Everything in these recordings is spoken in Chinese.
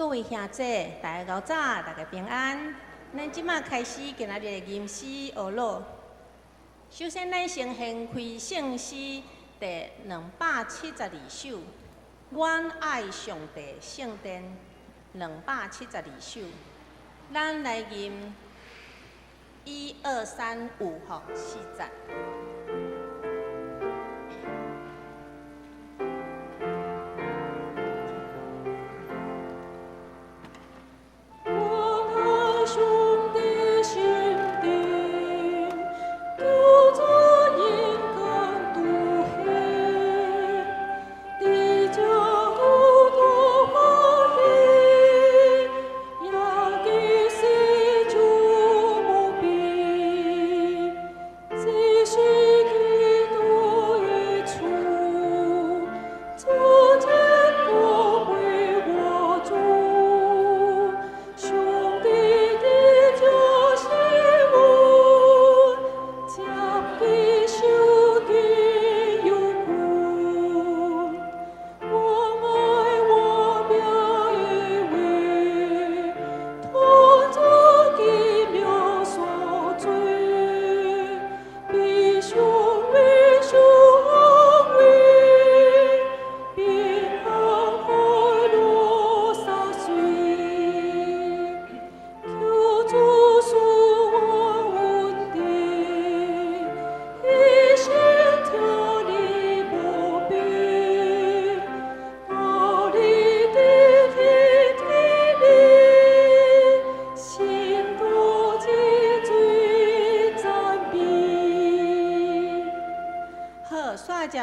各位兄姐，大家早，大家平安。咱即马开始今仔日的吟诗学录。首先，咱先献开圣诗第272首《我爱上帝圣殿》272首。咱来吟1、2、3、5吼4节。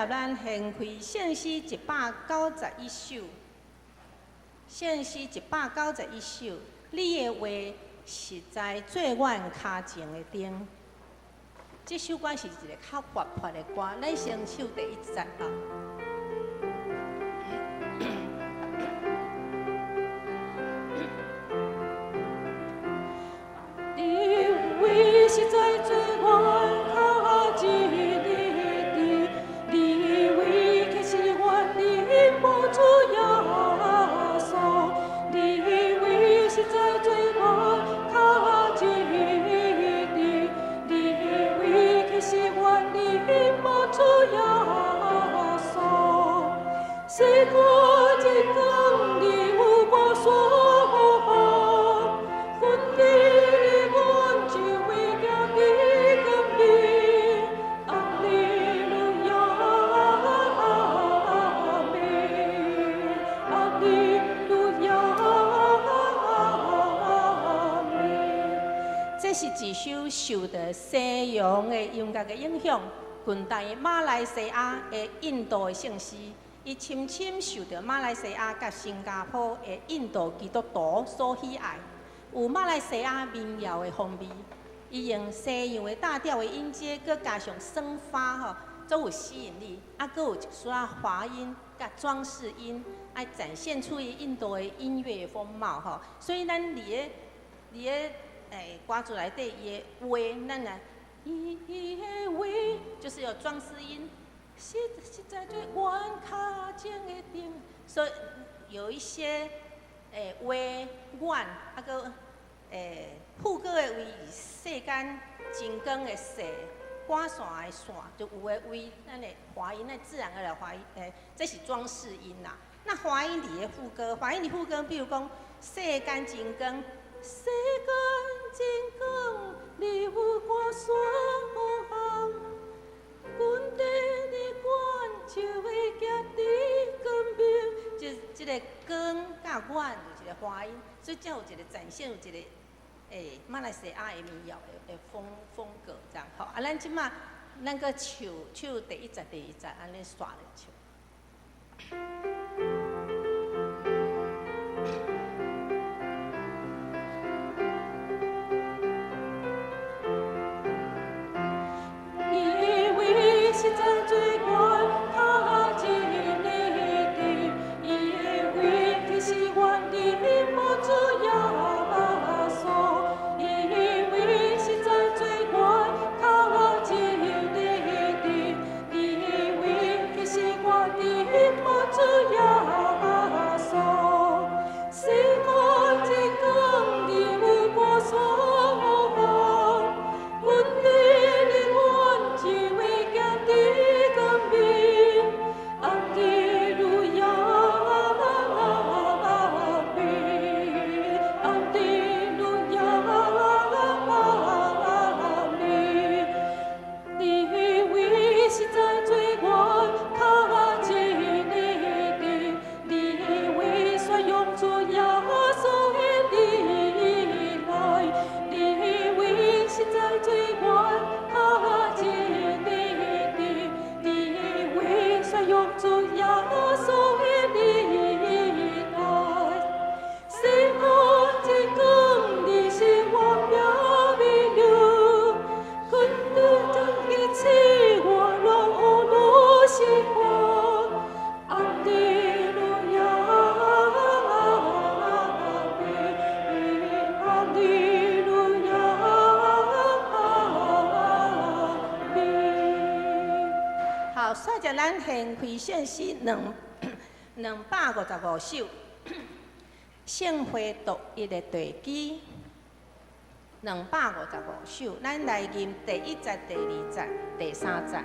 咱献开圣诗191首，圣诗191首，你的话实在做阮脚前的灯。这首歌是一个较活泼的歌，咱先唱第1节啊。你话实在做阮脚前的灯。你为客是阮的无主耶稣，你为实在做阮脚前的灯，你为客是阮的无主耶稣，世界一天你有我所望，分地的阮就为家己甘美，阿利路亚。这是一首受到西洋的音乐的影响，近代马来西亚的印度的圣诗，伊深深受到马来西亚甲新加坡的印度基督徒所喜爱，有马来西亚民谣的风味。伊用西洋的大调的音阶，佮加上声发吼，都有吸引力。啊，佮有一撮华音甲装饰音，来展现出印度的音乐风貌吼。所以咱伫个歌词内底伊的话，咱来伊的话就是有装饰音，实在做阮脚前的灯。所以有一些话阮，啊佮副歌的位世间真光的世，歌线的线，就有的为咱的华音，那自然而然华音，这是装饰音啦。那华音里的副歌，华音的副歌，比如讲世间真光。世间真光，你有我所望，阮地的阮就会行伫光明。就这个光甲阮有一个华音，所以才有一个展现有一个马来西亚的民谣的风格这样好。啊，咱即马咱个唱第1节、第2节，安尼刷来唱。实在做阮脚前的灯，伊的话其实阮的无主耶稣，伊的话实在做阮脚前的灯，伊的话其实阮的无主。煞将咱献开献诗255首，圣会独一的地基255首，咱来吟第1节、第2节、第3节。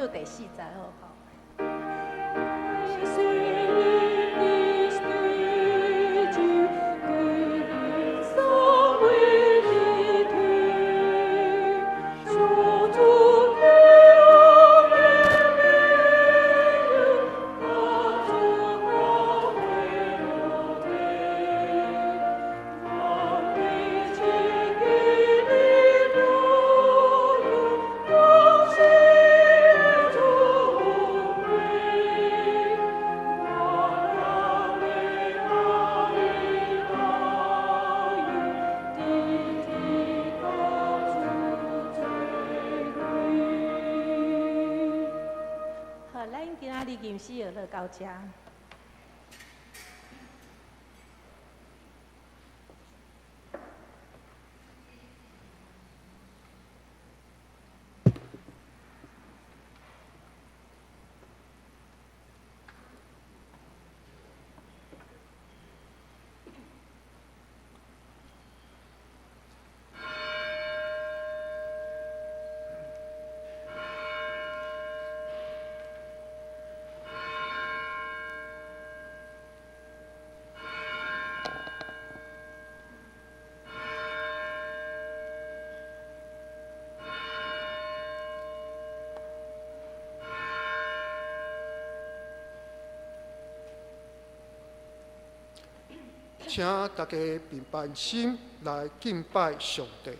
第4节好好。吟诗就到这。请大家平凡心来敬拜上帝。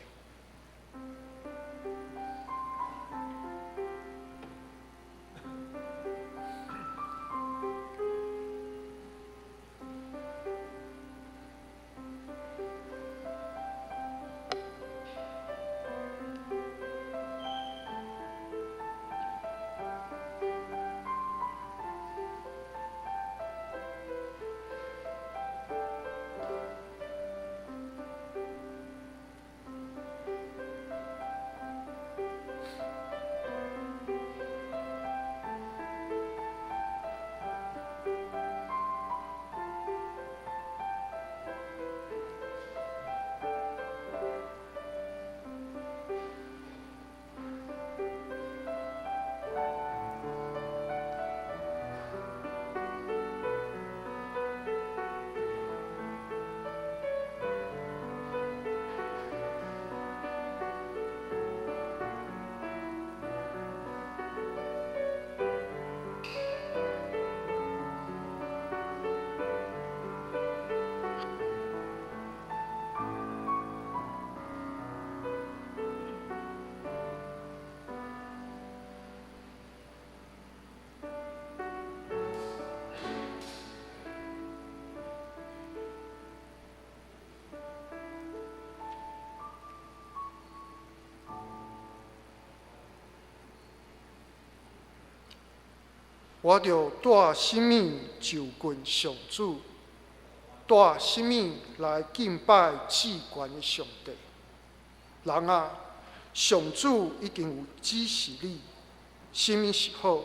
我着带生命就近上主，带生命来敬拜至高的上帝。人啊，上主已经有指示你，什么是好？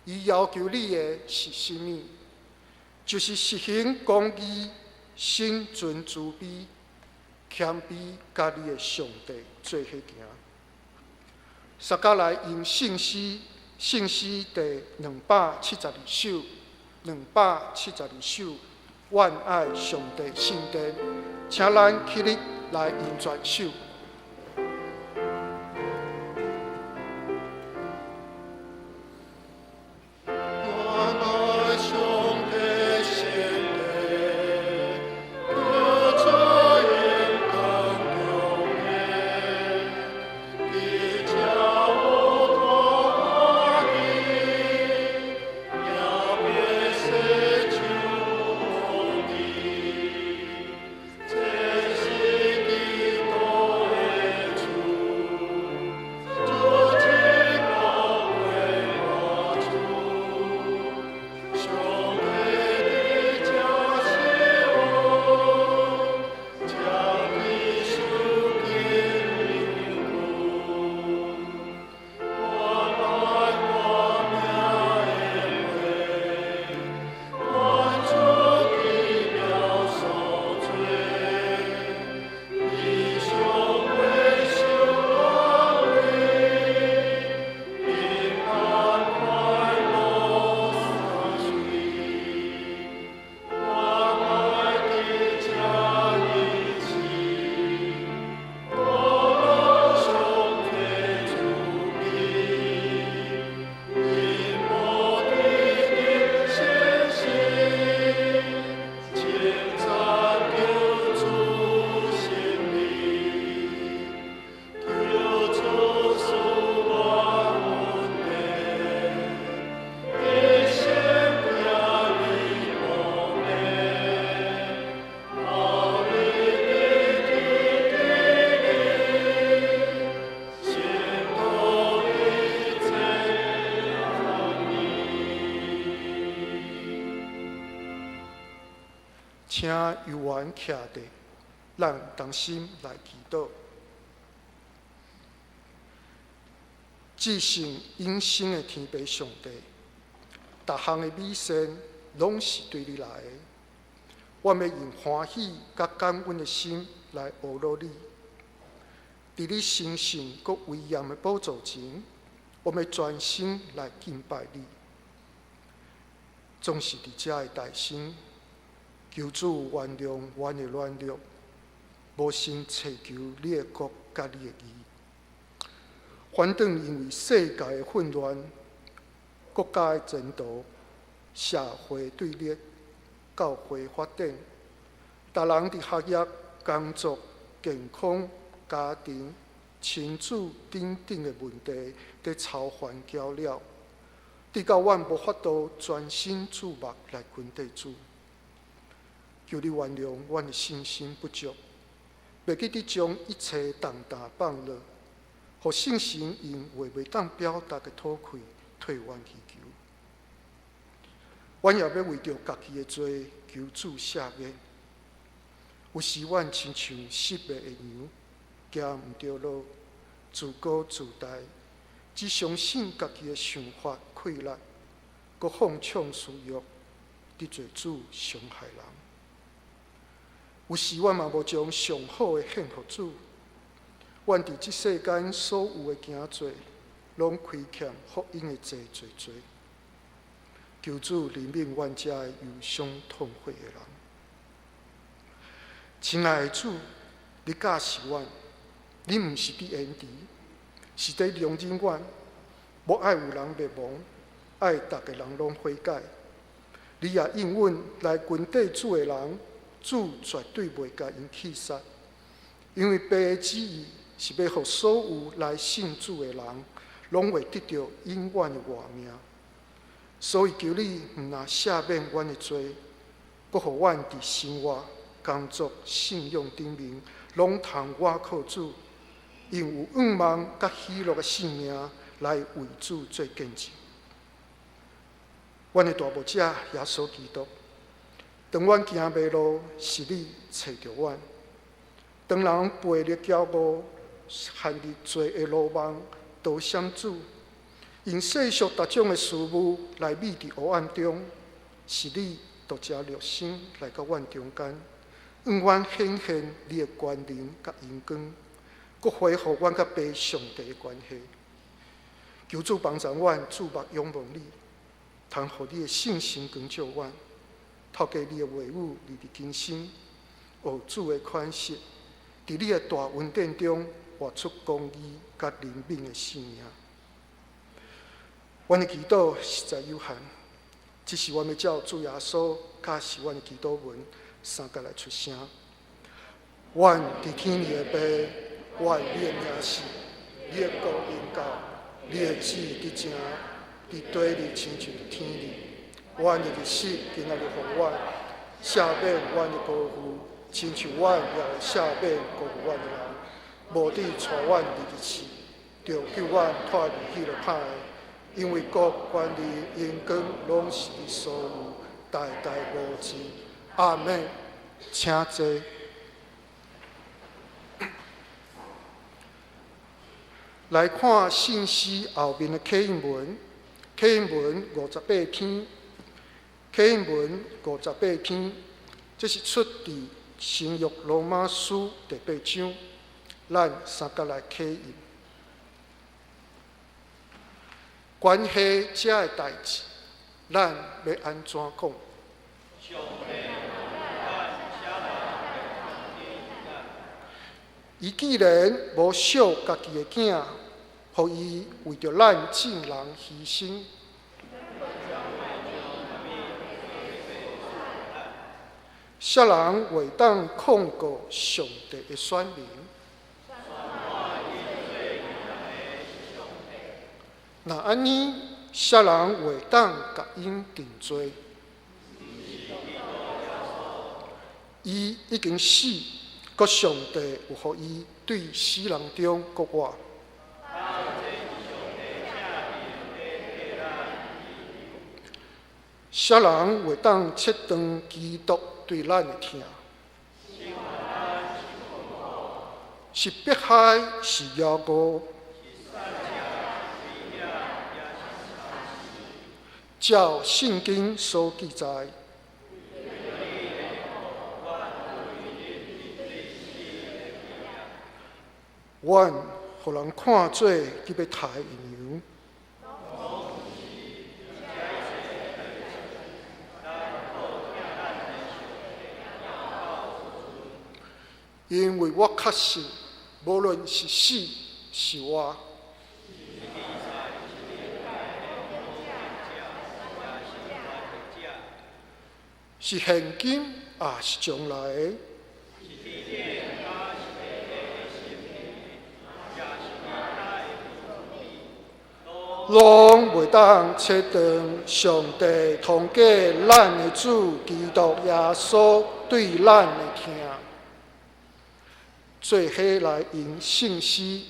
伊要求你的是什么？就是实行公义、心存慈悲、谦卑，甲你的上帝做伙行。撒迦来用圣诗第272首，272首，愿爱上帝圣殿，请咱起立来吟全首。请由阮徛地，咱同心来祈祷。至圣永生的天父上帝，逐项的美善拢是对你来的。我们要用欢喜甲感恩的心来学乐你。伫你神圣佮威严的宝座前，我们专心来敬拜你。总是伫遮的大神，求主原谅阮的软弱，无心祈求你的国甲你的义。反正因为世界的混乱、国家的争夺、社会对立、教会发展，逐人伫学业、工作、健康、家庭、亲子等等的问题，伫操烦搅了，直到阮无法度专心注目来群地主。求你原谅阮的信心不足，袂记伫将一切重担放落，互圣神用话袂当表达的土气退阮祈求。阮也要为着家己的罪求主赦免。有时阮亲像失迷的羊，行毋着路，自高自大，只相信家己的想法快力，佮放纵私欲，得罪主，伤害人。有时阮嘛无将上好的献互主，阮伫即世间所有的行罪，拢亏欠福音的罪。求主怜悯阮遮忧伤痛悔的人。亲爱的主，你教示阮，你毋是伫演除，是伫容忍阮，无爱有人灭亡，爱逐个人拢悔改。你也应允来群底主的人，主绝对袂甲因气杀，因为爸的旨意是要互所有来信主的人，拢会得到永远的活命。所以求你毋但赦免阮的罪，阁互阮伫生活、工作、信用顶面，拢通倚靠主，用有仰望甲喜乐的性命来为主做见证。阮的大牧者耶稣基督，当阮行迷路，是你找着阮；当人背了骄傲，害你罪的路网，都闪主。用世俗各种的事物来秘伫黑暗中，是你独家热心来到阮中间，让阮显现你的光荣甲荣光，搁恢复阮甲爸上帝的关系。求主帮助阮注目仰望你，通互你的信心光照阮，透过你的话语立伫今生，学主的款式，伫你的大恩典中活出公义甲灵敏的生命。阮的祈祷实在有限，只是阮要照主耶稣教示阮的祈祷文三角来出声。阮伫天里的爸，愿你的名是，你的国临到，你的旨意伫正，伫地里亲像伫天里。阮的日子今仔日互阮，赦免阮的过负，亲像阮也会赦免过负阮的人。无伫带阮入日死，着救阮脱离迄个歹的。因为国、权力、荣光，拢是你所有，代代无尽。阿门。请坐。来看信息后面的启应文，启应文58篇，启应文58篇，这是出自新约罗马书第8章，咱三角来启应。关系这的代志，咱要安怎讲？伊既然无惜家己的囝，互伊为着咱众人牺牲，谁人会当控告上帝的选民？那安尼，谁人会当甲因定罪？伊已经死，搁上帝有互伊对死人中搁活。谁人会当切断基督对咱的疼？是迫害，是妖恶。照圣经所记载，阮互人看做去要杀的羊，因为我确信，无论是死是活。是现今，也是将来的。拢袂当切断上帝通过咱的主基督耶稣对咱的疼。最后来用圣诗，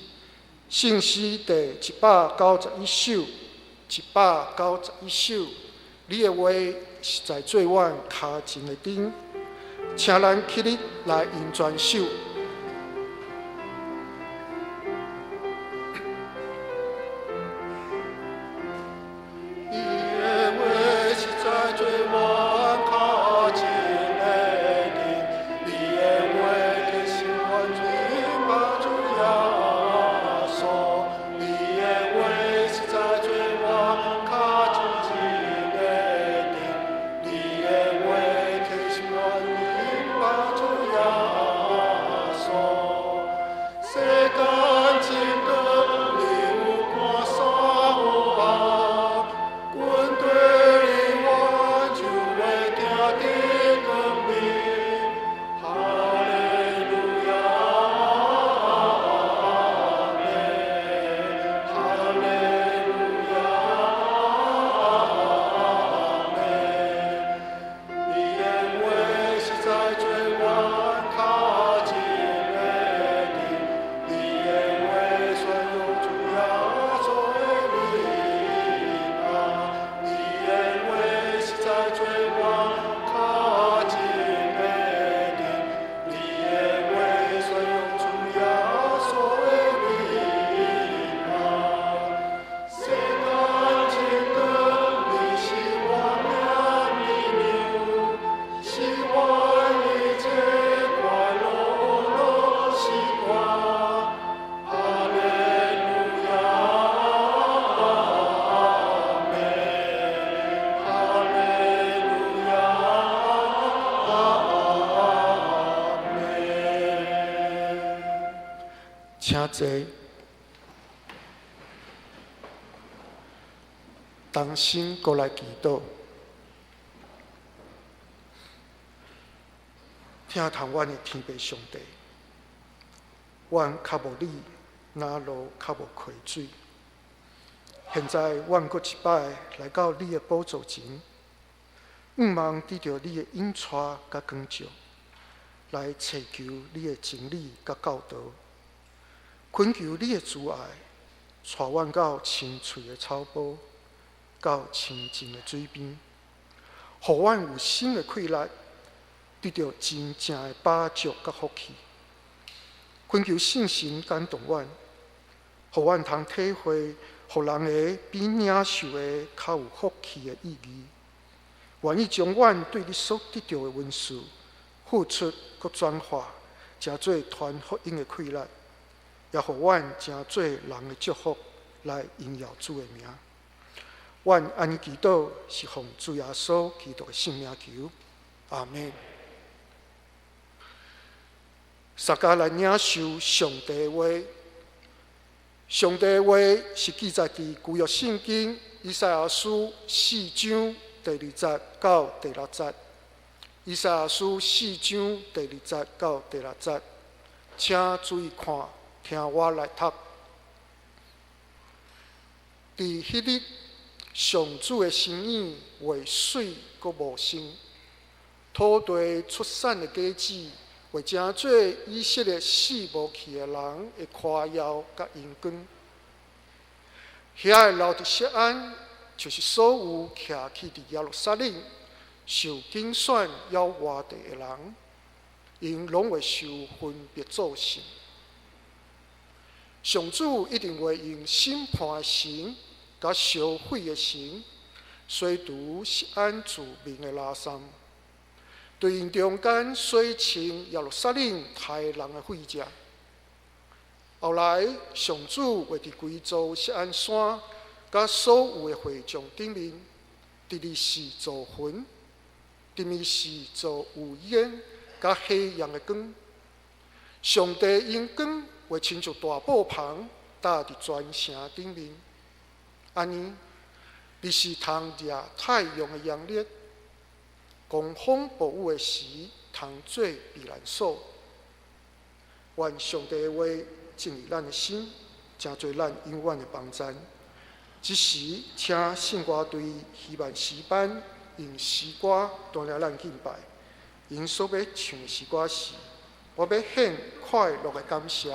圣诗第191首，191首，你的话实在做阮脚前的灯，请咱起立来用全首。请坐。同心过来祈祷，听从阮的天父上帝，阮较无你，哪路较无溪水？现在阮搁一摆来到你的宝座前，望得到你的引带甲光照，来祈求你的真理甲教导，恳求你的慈爱，带阮到清脆的草坡，到清净的水边，互阮有新的气力，得到真正的饱足甲福气。恳求圣神感动阮，互阮通体会，互人的比领受的较有福气的意义。愿意将阮对你所得到的恩赐付出佮转化，成做传福音的气力，也互阮成做人的祝福，来荣耀主的名。阮安尼祈祷，是奉主耶稣基督的圣名求，阿门。大家来领受上帝的话。上帝的话是记载伫旧约圣经以赛亚书4章第2节到第6节。以赛亚书4章第2节到第6节，请注意看，听我来读。伫迄日，上主的身影为水阁无声，土地出产的果子，会成做以色列死无去的人的夸耀甲荣光。遐留伫锡安，就是所有徛起伫耶路撒冷受拣选要活地的人，因拢会受分别造成。上主一定会用审判的神甲烧毁的神，洗除锡安自民的拉伤，对因中间洗清耶路撒冷害人的血迹。后来，上主会伫规座锡安山，甲所有的会众顶面，伫日时造云，伫暝时造有烟，甲黑暗的光。上帝因光会亲像大布棚，搭伫全城顶面。安尼，日时通掠太阳的阳烈，狂风暴雨的时，通做避难所。愿上帝的话进入咱的心，成做咱永远的帮助。即时，请圣歌队希望诗班用诗歌带领咱敬拜。因所要唱的诗歌是：我要献快乐的感谢。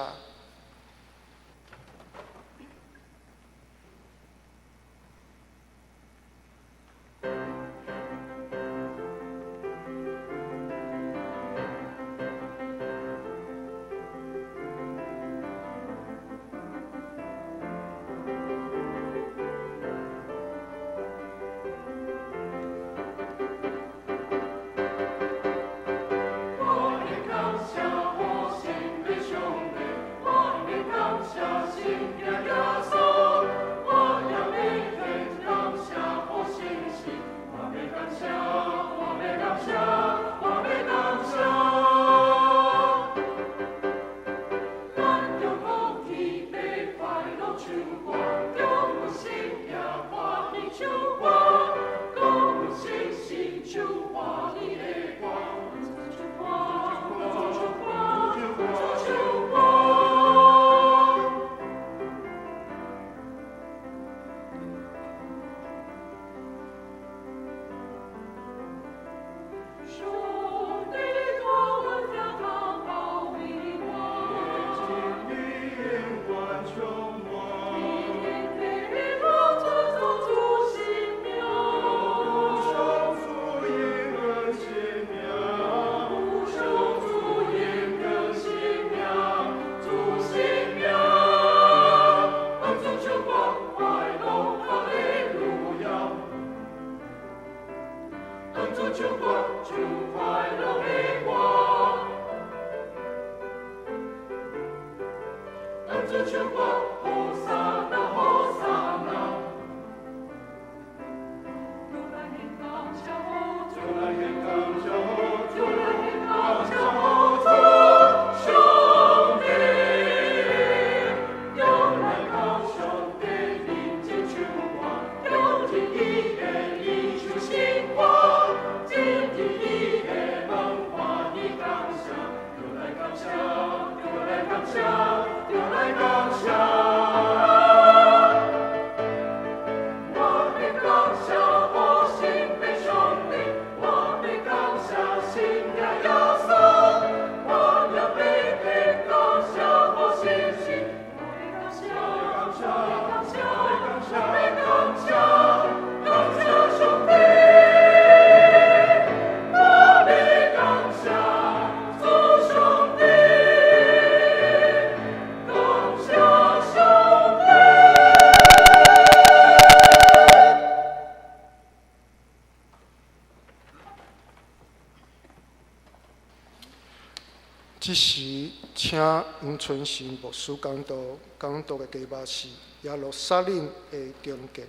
即时，请杨春新牧师讲道的题目是耶路撒冷的重建。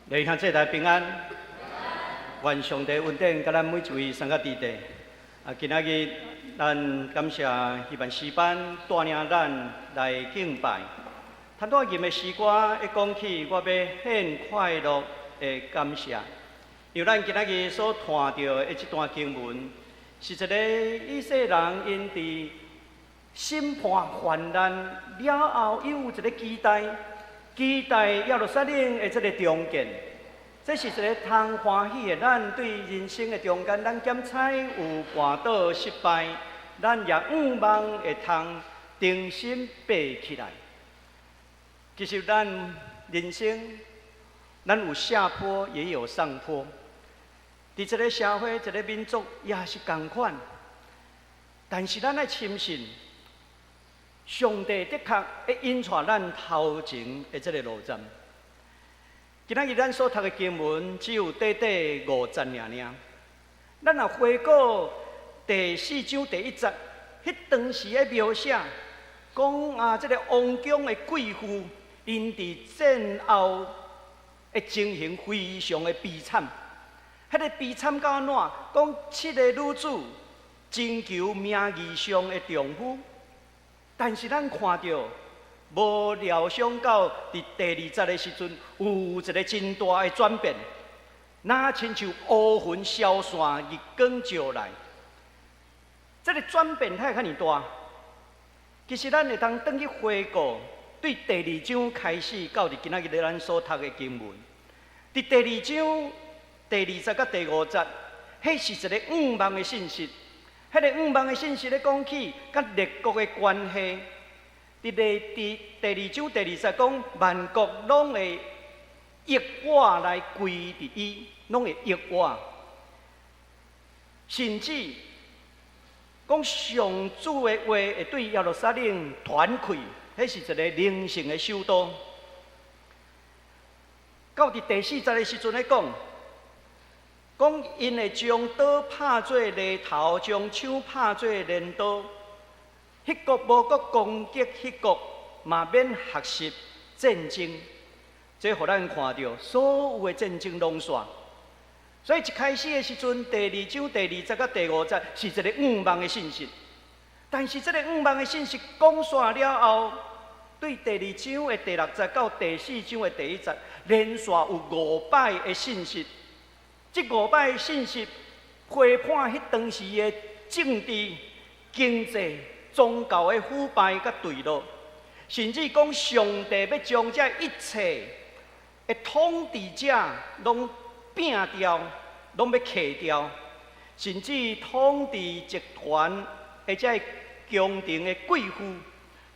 弟兄姊妹平安，愿上帝恩典甲咱每一位参加伫地。今仔日咱感谢希望诗班带领咱来敬拜。谈到吟的诗歌，一讲起我要献快乐的感谢。由咱今仔日所看到的这段经文，是一个以色列人因伫审判患难了后，有一个期待耶路撒冷的这个重建。这是一个通欢喜的，咱对人生的中间，咱检采有绊倒失败，咱也望会通重新爬起来。其实咱人生，咱有下坡，也有上坡。伫一个社会、一个民族也是同款。但是咱要深信，上帝的确会引带咱头前的这个路站。今仔日咱所读的经文只有短短5节尔。咱若回顾第4章第1节，迄当时的描写，讲这个王宫的贵妇，因伫战后的情形非常的悲惨。迄个悲惨到安怎？讲7个女子征求名义上的丈夫，但是咱看到。无料想到，伫第2节的时阵，有一个真大的转变，那亲像乌云消散，日光照来。这个转变太较尔大。其实咱会当转去回顾，对第2章开始到伫今仔日咱所读的经文，伫第2章第2节到第5节，迄是一个望的信息。迄个望的信息咧讲起甲列国的关系。伫第2章第2节讲，万国拢会逆我来归伫伊，拢会逆我。甚至讲上主的话会对耶路撒冷传开，迄是一个灵性的首都。到伫第4节的时阵咧讲因会将刀拍做犁头，将枪拍做镰刀。迄国无国攻击迄国，嘛免学习战争。这互咱看到所有的战争拢煞。所以一开始的时阵，第2章第2节到第5节是一个望的信息。但是这个望的信息讲煞了后，对第2章的第6节到第4章的第1节，连续有5摆的信息。这5摆的信息批判迄当时的政治、经济。宗教的腐败甲堕落，甚至讲上帝要将这一切的统治者拢摒掉，拢要去掉，甚至统治集团的这宫廷的贵妇，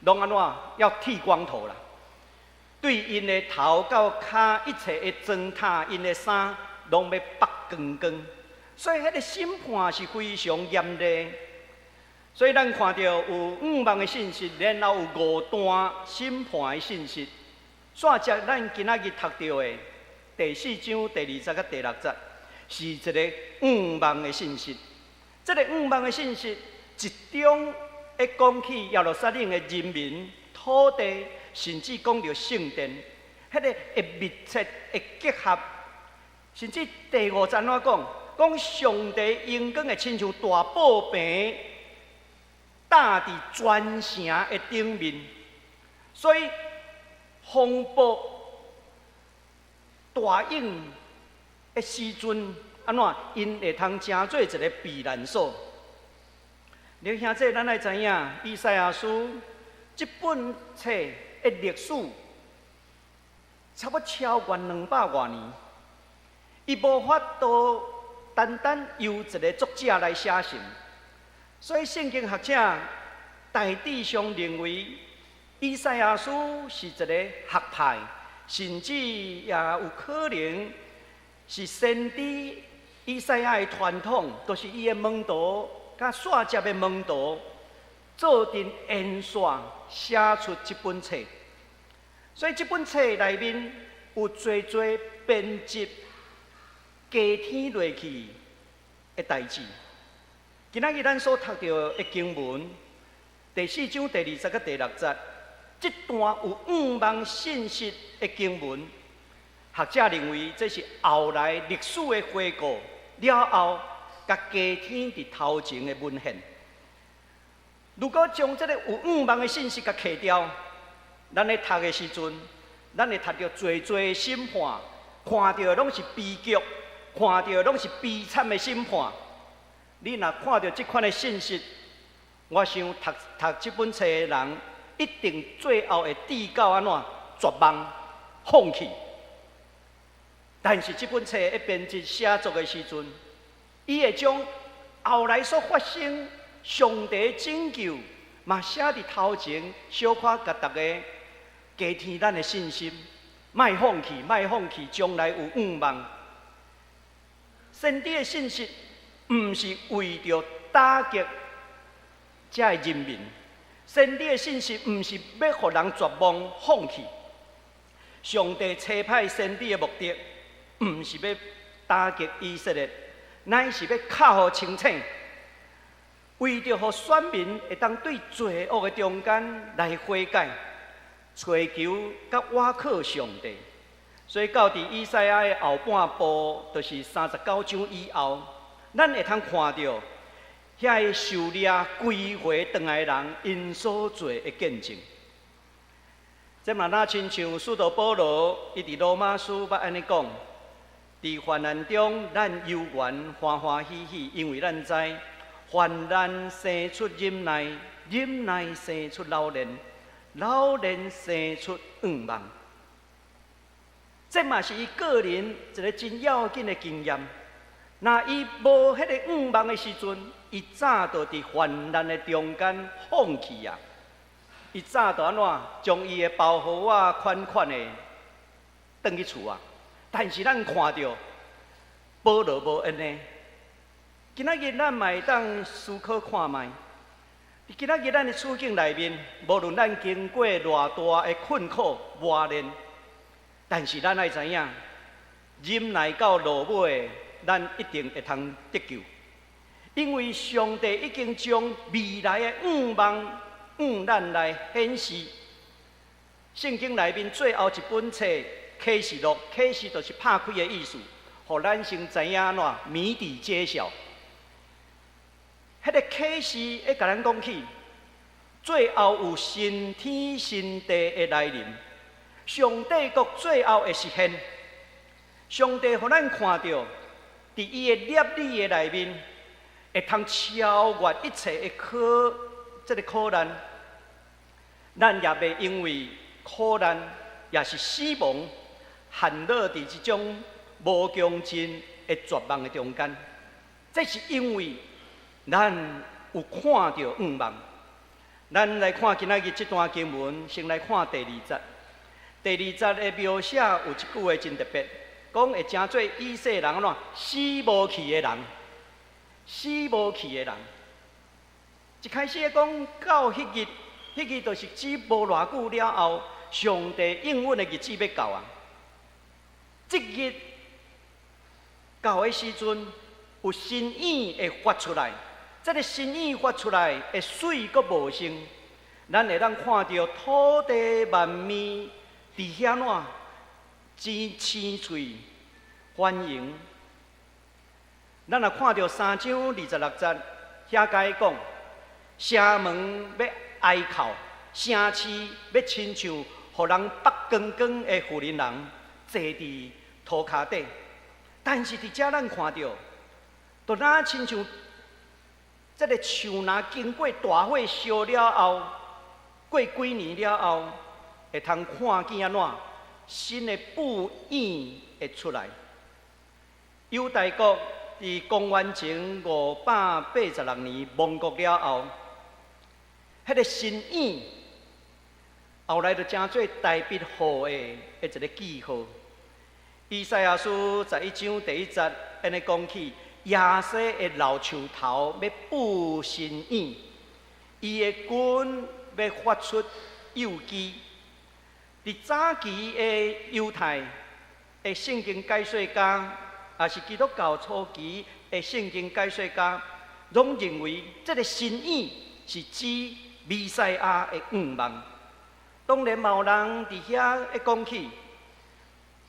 拢安怎要剃光头啦？对因的头到脚一切的糟蹋，因的衫拢要拔光光。所以迄个审判是非常严厉。所以咱看到有望的信息，然后有5段审判的信息。煞接咱今仔日读到的第4章第2节到第6节，是一个望的信息。这个望的信息，集中会讲起耶路撒冷的人民、土地，甚至讲到圣殿，迄个会密切的结合。甚至第5节安怎讲上帝荣光会亲像大宝瓶。搭伫全城的顶面，所以风暴大涌的时阵，安怎因会通成做一个避难所。你兄弟，咱来知影，以赛亚书这本册的历史差不多超过200多年，伊无法度单单由一个作者来写成。所以圣经学者大致上认为，以赛亚书是一个学派，甚至也有可能是先知以赛亚的传统，都是伊的门徒甲煞接的门徒做阵演算写出这本册。所以这本册内面有侪侪编辑加添落去的代志。今仔日咱所读到的经文，第4章第20到第6节，这段有5万信息的经文，学者认为这是后来历史的回顾了后，甲加添伫头前的文献。如果将这个有5万的信息甲去掉，咱咧读的时阵，咱会读到侪审判，看到拢是悲剧，看到拢是悲惨的审判。你若看到这款的信息，我想读这本册的人，一定最后会低到安怎绝望、放弃。但是这本册一编辑写作的时阵，伊会将后来所发生上帝拯救，嘛写伫头前，小可甲大家加添咱的信心，莫放弃，莫放弃，将来有5万。先知的信息，毋是为着打击这的人民，先知的信息毋是要互人绝望放弃。上帝差派先知的目的，毋是要打击以色列，乃是要敲互清醒，为着互选民会当对罪恶的中间来悔改，追求甲倚靠上帝。所以到伫以赛亚的后半部，就是39章以后，咱会通看到遐个受掠归回转来的人因所做的见证。这嘛那亲像使徒保罗，伊伫罗马书捌安尼讲：伫患难中，咱悠然欢欢喜喜，因为咱知患难生出忍耐，忍耐生出老练，老练生出盼望。这嘛是伊个人一个真要紧的经验。那伊无迄个盼望的时阵，伊早就伫患难的中间放弃啊！伊早就安怎将伊的包袱啊、款款的转去厝啊。但是咱看到保罗无安尼。今仔日咱嘛会当思考看卖，今仔日咱的处境内面，无论咱经过偌大的困苦磨练，但是咱爱知影，忍耐到落尾，咱一定会通得救，因为上帝已经将未来的盼望向咱来显示。圣经内面最后一本册启示录，启示就是拍开的意思，互咱先知影安怎谜底揭晓。迄个启示会甲咱讲起，最后有新天新地的来临，上帝国最后会实现。上帝互咱看到，伫伊的业力的内面，会通超越一切的这个苦难。咱也袂因为苦难，也是死亡，陷落伫这种无穷尽的绝望的中间。这是因为咱有看到盼望。咱来看今仔日这段经文，先来看第2节。第2节的描写有一句话真特别，讲会诚做以色列人怎死无去的人，死无去的人。一开始讲到迄日，迄日就是指无偌久了后，上帝应允的日子要到啊。即日到的时阵，有新意会发出来。这个新意发出来，会水阁无声，咱会当看到土地万面伫遐怎真青翠欢迎。咱若看到3章26节，遐甲伊讲，城门要哀哭，城市要亲像互人北光光的富人人坐伫涂骹底。但是伫遮咱看到，就哪亲像这个树若经过大火烧了后，过几年了后，会通看见安怎新的布影会出来。犹大国伫公元前586年亡国了后，迄个新影后来就成做大笔号的一个记号。以赛亚书11章第1节安尼讲起。亚西的老树头要布新影，伊的棍要发出幼枝。伫早期的犹太的圣经解说家，也是基督教初期的圣经解说家，拢认为这个新影是指弥赛亚的愿望。当然嘛有人伫遐会讲起，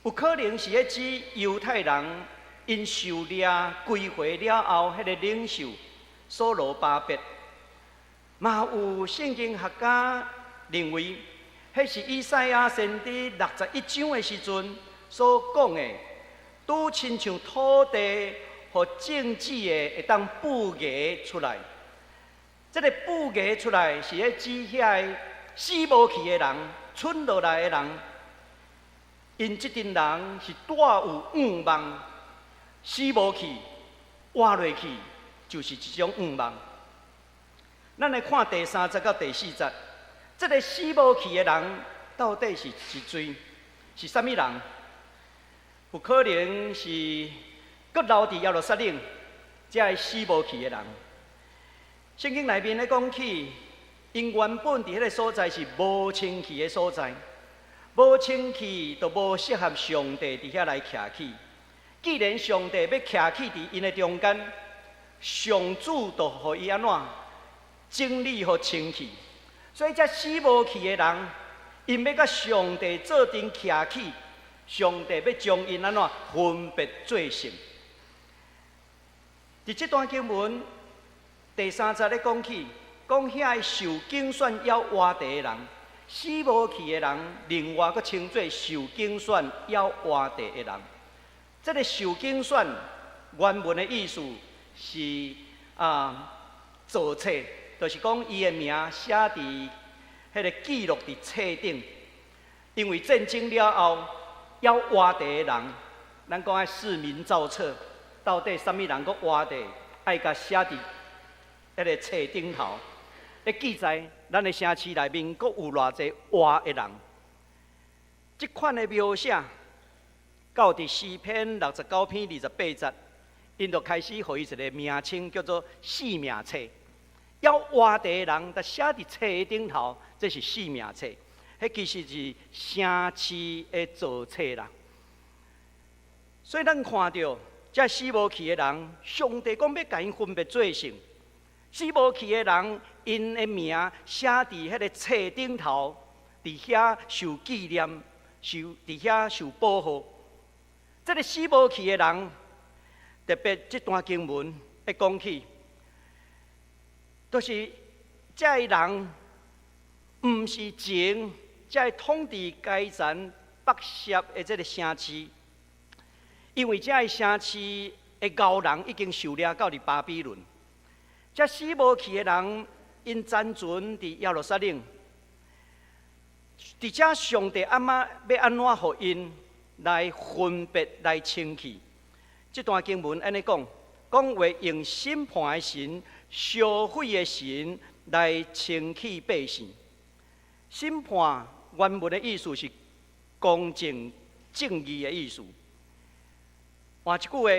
有可能是咧指犹太人因受掠归回了后，迄个领袖所罗巴伯。嘛有圣经学家认为，迄是以赛亚先知61章的时阵所讲的，拄亲像土地和种子的会当布芽出来。这个布芽出来是咧指遐死无去的人，剩落来的人，因这群人是带有愿望，死无去，活落去，就是一种愿望。咱来看第3节到第4节，这个死无去的人到底是是啥物人？有可能是搁留伫耶路撒冷，才死无去的人。圣经内面咧讲起，因原本伫迄个所在是无清气的所在，无清气就无适合上帝伫遐来徛起。既然上帝要徛起伫因的中间，上主就互伊安怎整理和清气。所以这死无去的人，因要甲上帝做阵徛起，上帝要将因安怎分别做成。伫这段经文第3节咧讲起，讲遐受竞选要活地的人，死无去的人，另外佫称作受竞选要活地的人。这个受竞选原文的意思是造册，就是讲伊的名写伫迄个记录伫册顶。因为战争了后，要活地的人，咱讲爱市民造册，到底啥物人佫活地，爱甲写伫迄个册顶头，咧记载咱的城市内面佫有偌济活的人。即款的描写，到伫诗篇69篇28节，因就开始互伊一个名称，叫做死命册。要活地的人，就写伫册顶头，这是死命册。迄其实是城市的造册啦。所以咱看到这死无去的人，上帝讲要甲因分别做成。死无去的人，因的名写伫迄个册顶头，伫遐受纪念，伫遐受保护。这个死无去的人，特别这段经文会讲起，就是这人，毋是前这统治该前北涉的这个城市，因为这个城市的高人已经受掠到伫巴比伦。这死无去的人，因暂存伫耶路撒冷。伫遮上帝要安怎互因来分别来清气？这段经文安尼讲，讲话用审判的神、烧毁的神来清气百姓。审判原文的意思是公正、正义的意思。换一句话，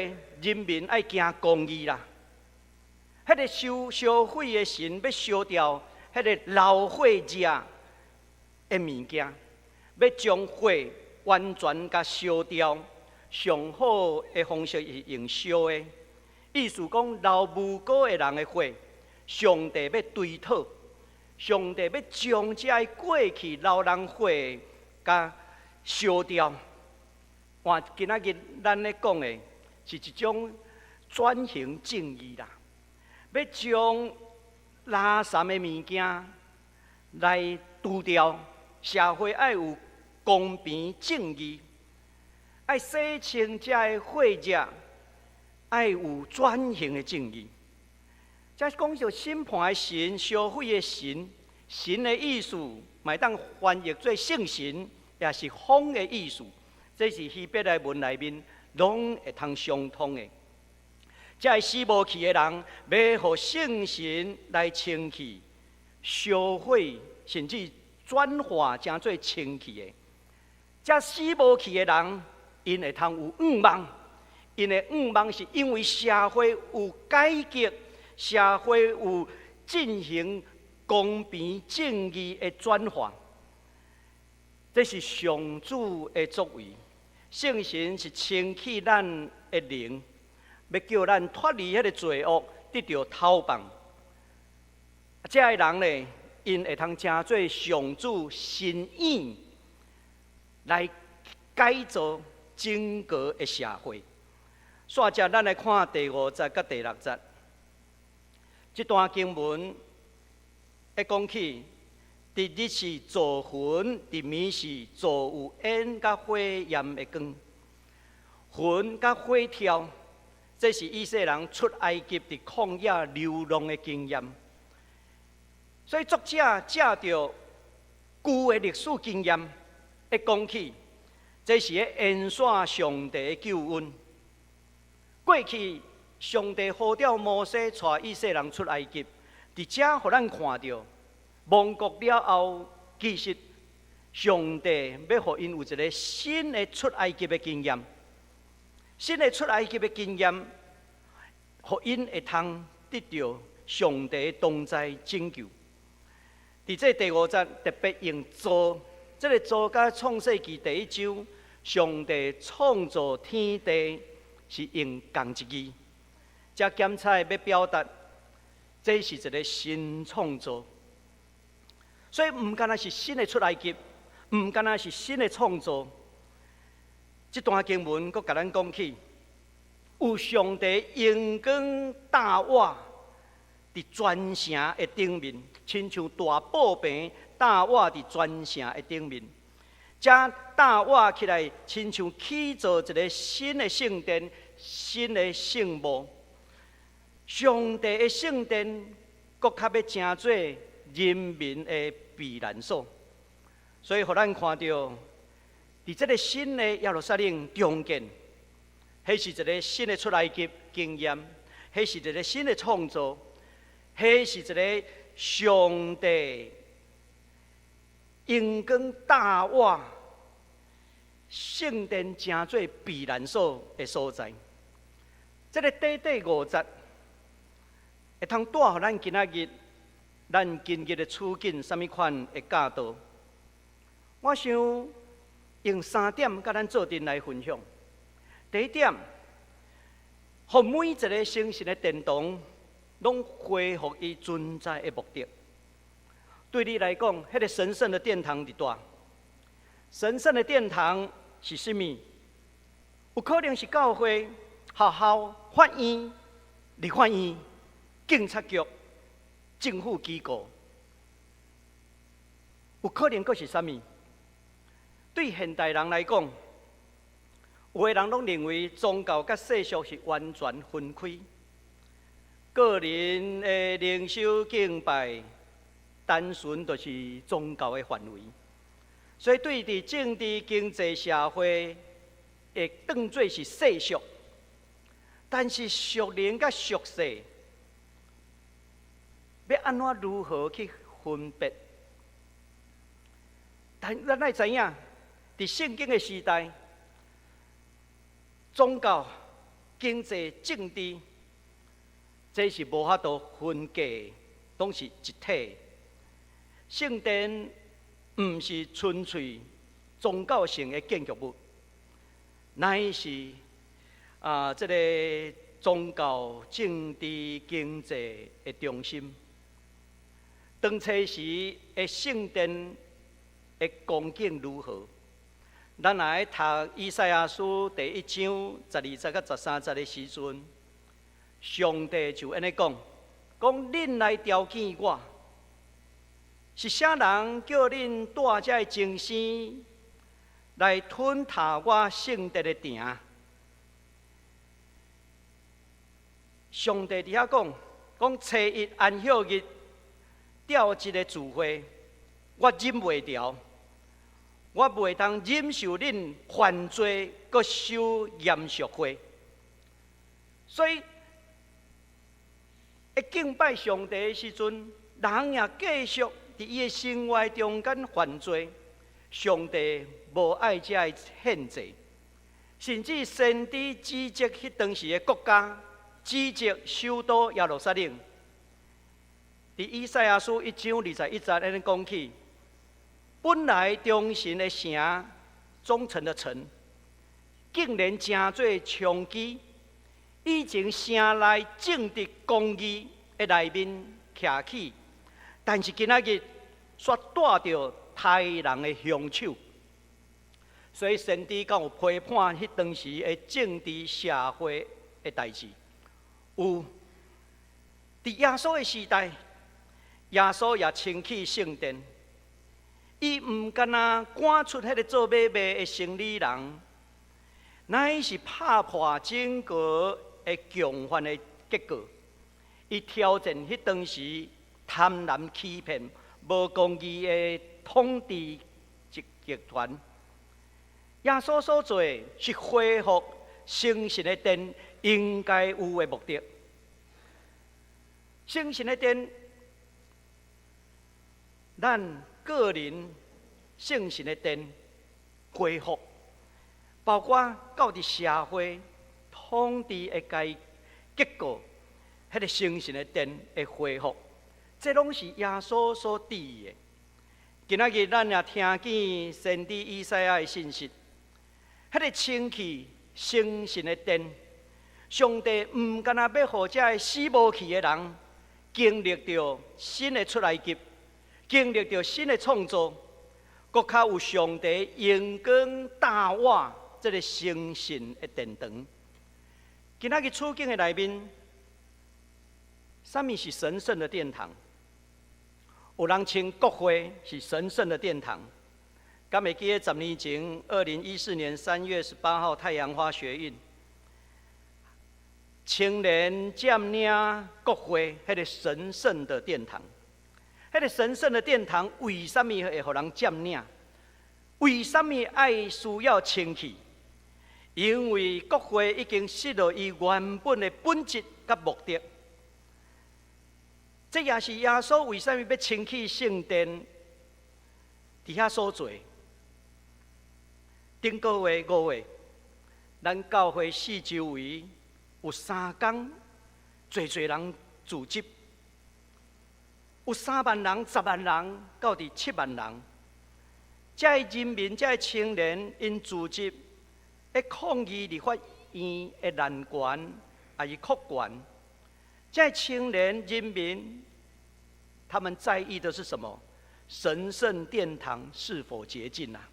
人民爱行公义啦。迄个烧毁的神要烧掉迄个老火热的物件，要将火完全甲烧掉。上好的方式是用烧的，意思讲老无辜的人的火，上帝要追讨，上帝要将这过去老人火甲烧掉。换今仔日咱咧讲的是一种转型正义啦。要将垃圾的物件来除掉，社会要有公平正义，要洗清这个火热，要有转型的正义。这讲到审判的神、烧毁的神，神的意思，嘛当翻译做圣神，也是风的意思。这是希伯来文内面拢会通相通的。这死无去的人，要互圣神来清气、烧毁，甚至转化成做清气的。这死无去的人，因会通有愿望，因的愿望是因为社会有改革，社会有进行公平正义的转化。这是上主的作为，圣神是清气咱的灵。要叫咱脱离迄个罪恶，得到逃亡。这个人呢，因会通成做上主心意来改造整个的社会。煞接咱来看第5节甲第6节，这段经文会讲起，伫日是造云，伫暝是造有烟甲火焰的光，云甲火跳，这是以色列人出埃及伫旷野流浪的经验。所以作者借着旧的历史经验，会讲起，这是咧演算上帝的救恩。过去上帝呼召摩西带以色列人出埃及，伫遮互咱看到，亡国了后，其实上帝要互因有一个新的出埃及的经验，新的出埃及的经验，互因会通得到上帝的同在拯救。伫这第5节特别用造，这个造甲创世纪第1章，上帝创造天地。是用同一字，这检查要表达，这是一个新创造。所以唔单是新的出埃及，唔单是新的创造。这段经文佫甲咱讲起，有上帝阳光大瓦伫全城的顶面，亲像大布棚大瓦伫全城的顶面。这大瓦起来，亲像起造一个新的圣殿、新的圣幕。上帝的圣殿，搁较要成做人民的避难所。所以，互咱看到，伫这个新的耶路撒冷重建，迄是一个新的出埃及经验，迄是一个新的创造，迄是一个上帝。阳光大瓦，圣殿成做避难所的所在。这个短短5节，会通带予咱今仔日，咱今日的处境，什么款的教导？我想用3点甲咱做阵来分享。第一点，互每一个圣神的殿堂，拢恢复伊存在的目的。对你来讲，迄个神圣的殿堂伫大。神圣的殿堂是甚物？有可能是教会、学校、法院、立法院、警察局、政府机构。有可能佫是啥物？对现代人来讲，有的人拢认为宗教甲世俗是完全分开，个人的灵修敬拜。单纯就是宗教的范围，所以对伫政治、经济、社会会当作是世俗，但是属灵甲俗世要安怎如何去分别？但咱爱知影，伫圣经的时代，宗教、经济、政治，这是无法度分割，拢是一体。圣殿毋是纯粹宗教性的建筑物，乃是这个宗教、政治、经济的中心。当初时的圣殿的光景如何？咱来读以赛亚书第1章12节到13节的时阵，上帝就安尼讲：恁来调见我。是啥人叫恁带这精神来吞踏我圣殿的埕？上帝伫遐讲初一安息日调一个聚会，我忍袂牢，我袂当忍受恁犯罪，阁受严肃会。所以，一敬拜上帝的时阵，人也继续。伫伊的生活中间犯罪，上帝无爱这的限制，甚至先知指责迄当时的国家，指责首都耶路撒冷。伫以赛亚书1章21节安尼讲起，本来忠神的城，忠诚的城，竟然成做娼妓，以前城内正直公义的内面徛起。但是今仔日却带着他人的凶手。所以先知敢有批判迄当时的政治社会的代志。有，伫耶稣的时代，耶稣也清起圣殿。伊毋干那赶出迄个做买卖的生理人，乃是拍破整个的共犯的结果。伊挑战迄当时贪婪欺骗、无公义的统治集团。耶稣所做是恢复圣神的殿应该有的目的。圣神的殿，咱个人圣神的殿恢复，包括到伫社会统治的结果，迄个圣神的殿的恢复，这拢是耶稣所指的。今仔日咱也听见先知以赛亚的信息。迄个清气圣神的殿，上帝毋干那要互这个死无去的人经历着新的出来集，经历着新的创造，搁较有上帝阳光大瓦这个圣神的殿堂。今仔日处境的内面，什么是神圣的殿堂？有人称国会是神圣的殿堂。敢会记得10年前，2014年3月18号太阳花学运，青年占领国会迄个神圣的殿堂。迄个神圣的殿堂为什么会互人占领？为什么爱需要清气？因为国会已经失了伊原本的本质甲目的。这也是耶稣为什么要清气圣殿伫遐所做。顶个月5月，咱教会四周围有3天，侪人聚集，有3万人、10万人，到伫7万人。这人民、这青年，因聚集，抗议立法院的滥权，也是扩权。这青年人民，他们在意的是什么？神圣殿堂是否洁净啊？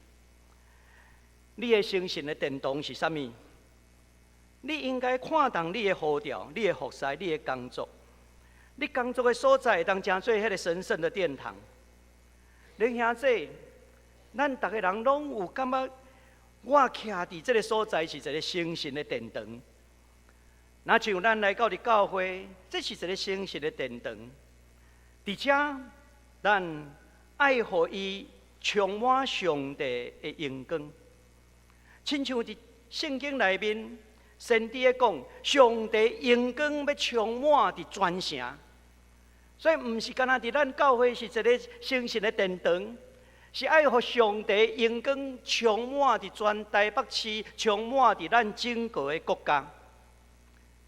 你的精神的殿堂是啥物？你应该看重你的呼召、你的服侍、你的工作。你工作的所在会当成做迄个神圣的殿堂。恁兄弟，咱逐个人拢有感觉，我徛伫这个所在是一个神圣的殿堂。那像咱来到伫教会，这是一个神圣的殿堂。伫遮，咱爱互伊充满上帝的阳光。亲像伫圣经内面，先知讲，上帝阳光要充满伫全城，所以毋是干那伫咱教会是一个神圣的殿堂，是爱互上帝阳光充满伫全台北市，充满伫咱整个的国家。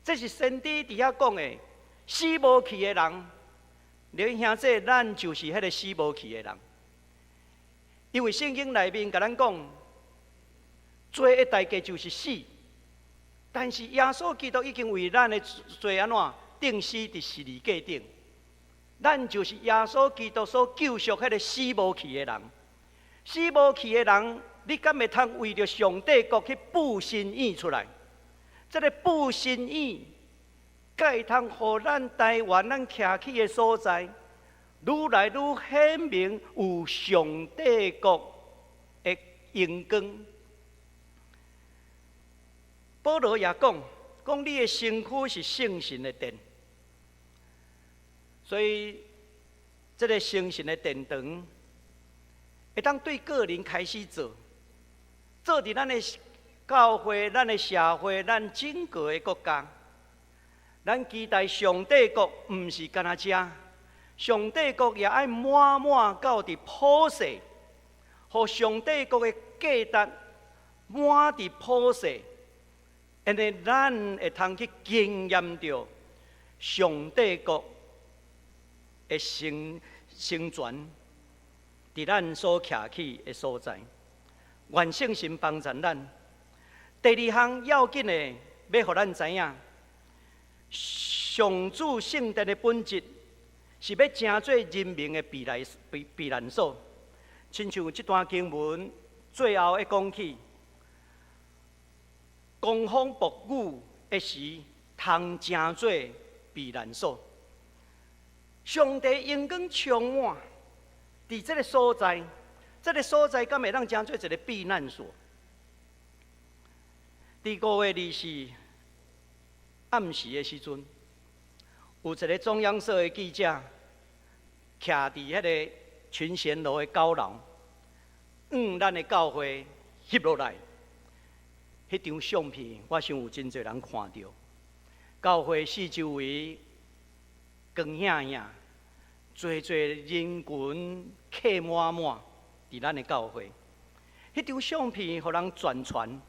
这是先知伫遐讲的，死无去的人，恁兄弟，咱就是迄个死无去的人，因为圣经内面甲咱讲。罪的代价就是死，但是耶稣基督已经为咱的罪安怎钉死伫十字架顶，咱就是耶稣基督所救赎迄个死无去的人。死无去的人，你敢会通为着上帝国去布新意出来？这个布新意，才会通互咱台湾咱徛起的所在，愈来愈显明有上帝国的阳光。保罗也讲你的身躯是圣神的殿，所以这个圣神的殿堂，会当对个人开始做伫咱的教会、咱的社会、咱整个的国家。咱期待上帝国毋是干那遮，上帝国也爱满满到伫普世，互上帝国的价值满伫普世。因为咱会通去经验到上帝国的成全，伫咱所徛起的所在。愿圣神帮助咱。第二项要紧的，要互咱知影，上主圣殿的本质是要成做人民的避难所。亲像这段经文最后一讲起，狂风暴雨的时，通成做避难所。上帝阳光充满，伫这个所在，这个所在敢会当成做一个避难所？伫5月24暗时的时阵，有一个中央社的记者，徛伫迄个群贤楼的高楼，咱的教会翕落来，迄张相片，我想有真侪人看到。教会四周围光影影，侪人群客满满，伫咱的教会。迄张相片，互人转传。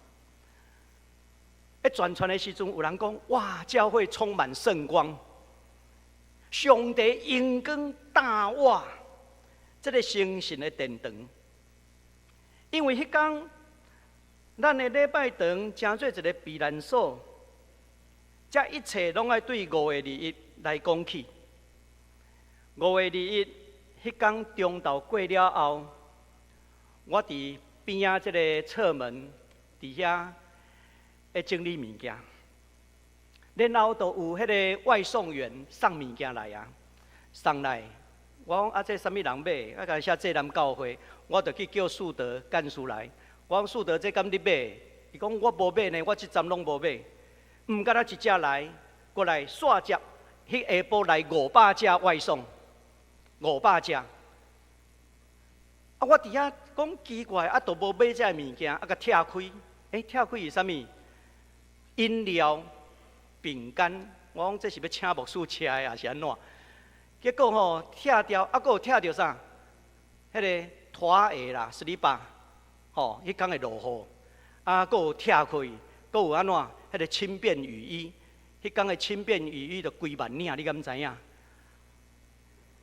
转传的时阵，有人讲：哇，教会充满圣光，上帝阳光大瓦，这个圣神的殿堂。因为迄天，咱的礼拜堂成做一个避难所，这一切拢爱对5月21来讲起。5月21迄天中昼过了后，我伫边仔这个侧门伫遐。整理物件，然后就有迄个外送员送物件来啊，送来。我讲啊，这什么人买？啊，甲写济南教会，我就去叫树德干事来。我讲树德，这敢你买？伊讲我无买呢，我这站拢无买。敢若一只来，过来煞接，迄下晡来500只外送，500只。啊，我伫遐讲奇怪，啊，都无买这物件，啊，甲拆开，拆开是啥物？饮料、饼干，我讲这是要请牧师吃的，还是安怎？结果吼拆掉，啊，佫有拆掉啥？迄个拖鞋啦，slipper，吼，迄天会落雨，啊，佫有拆开，佫有安怎？迄个轻便雨衣，迄天的轻便雨衣就几万领，你敢知影？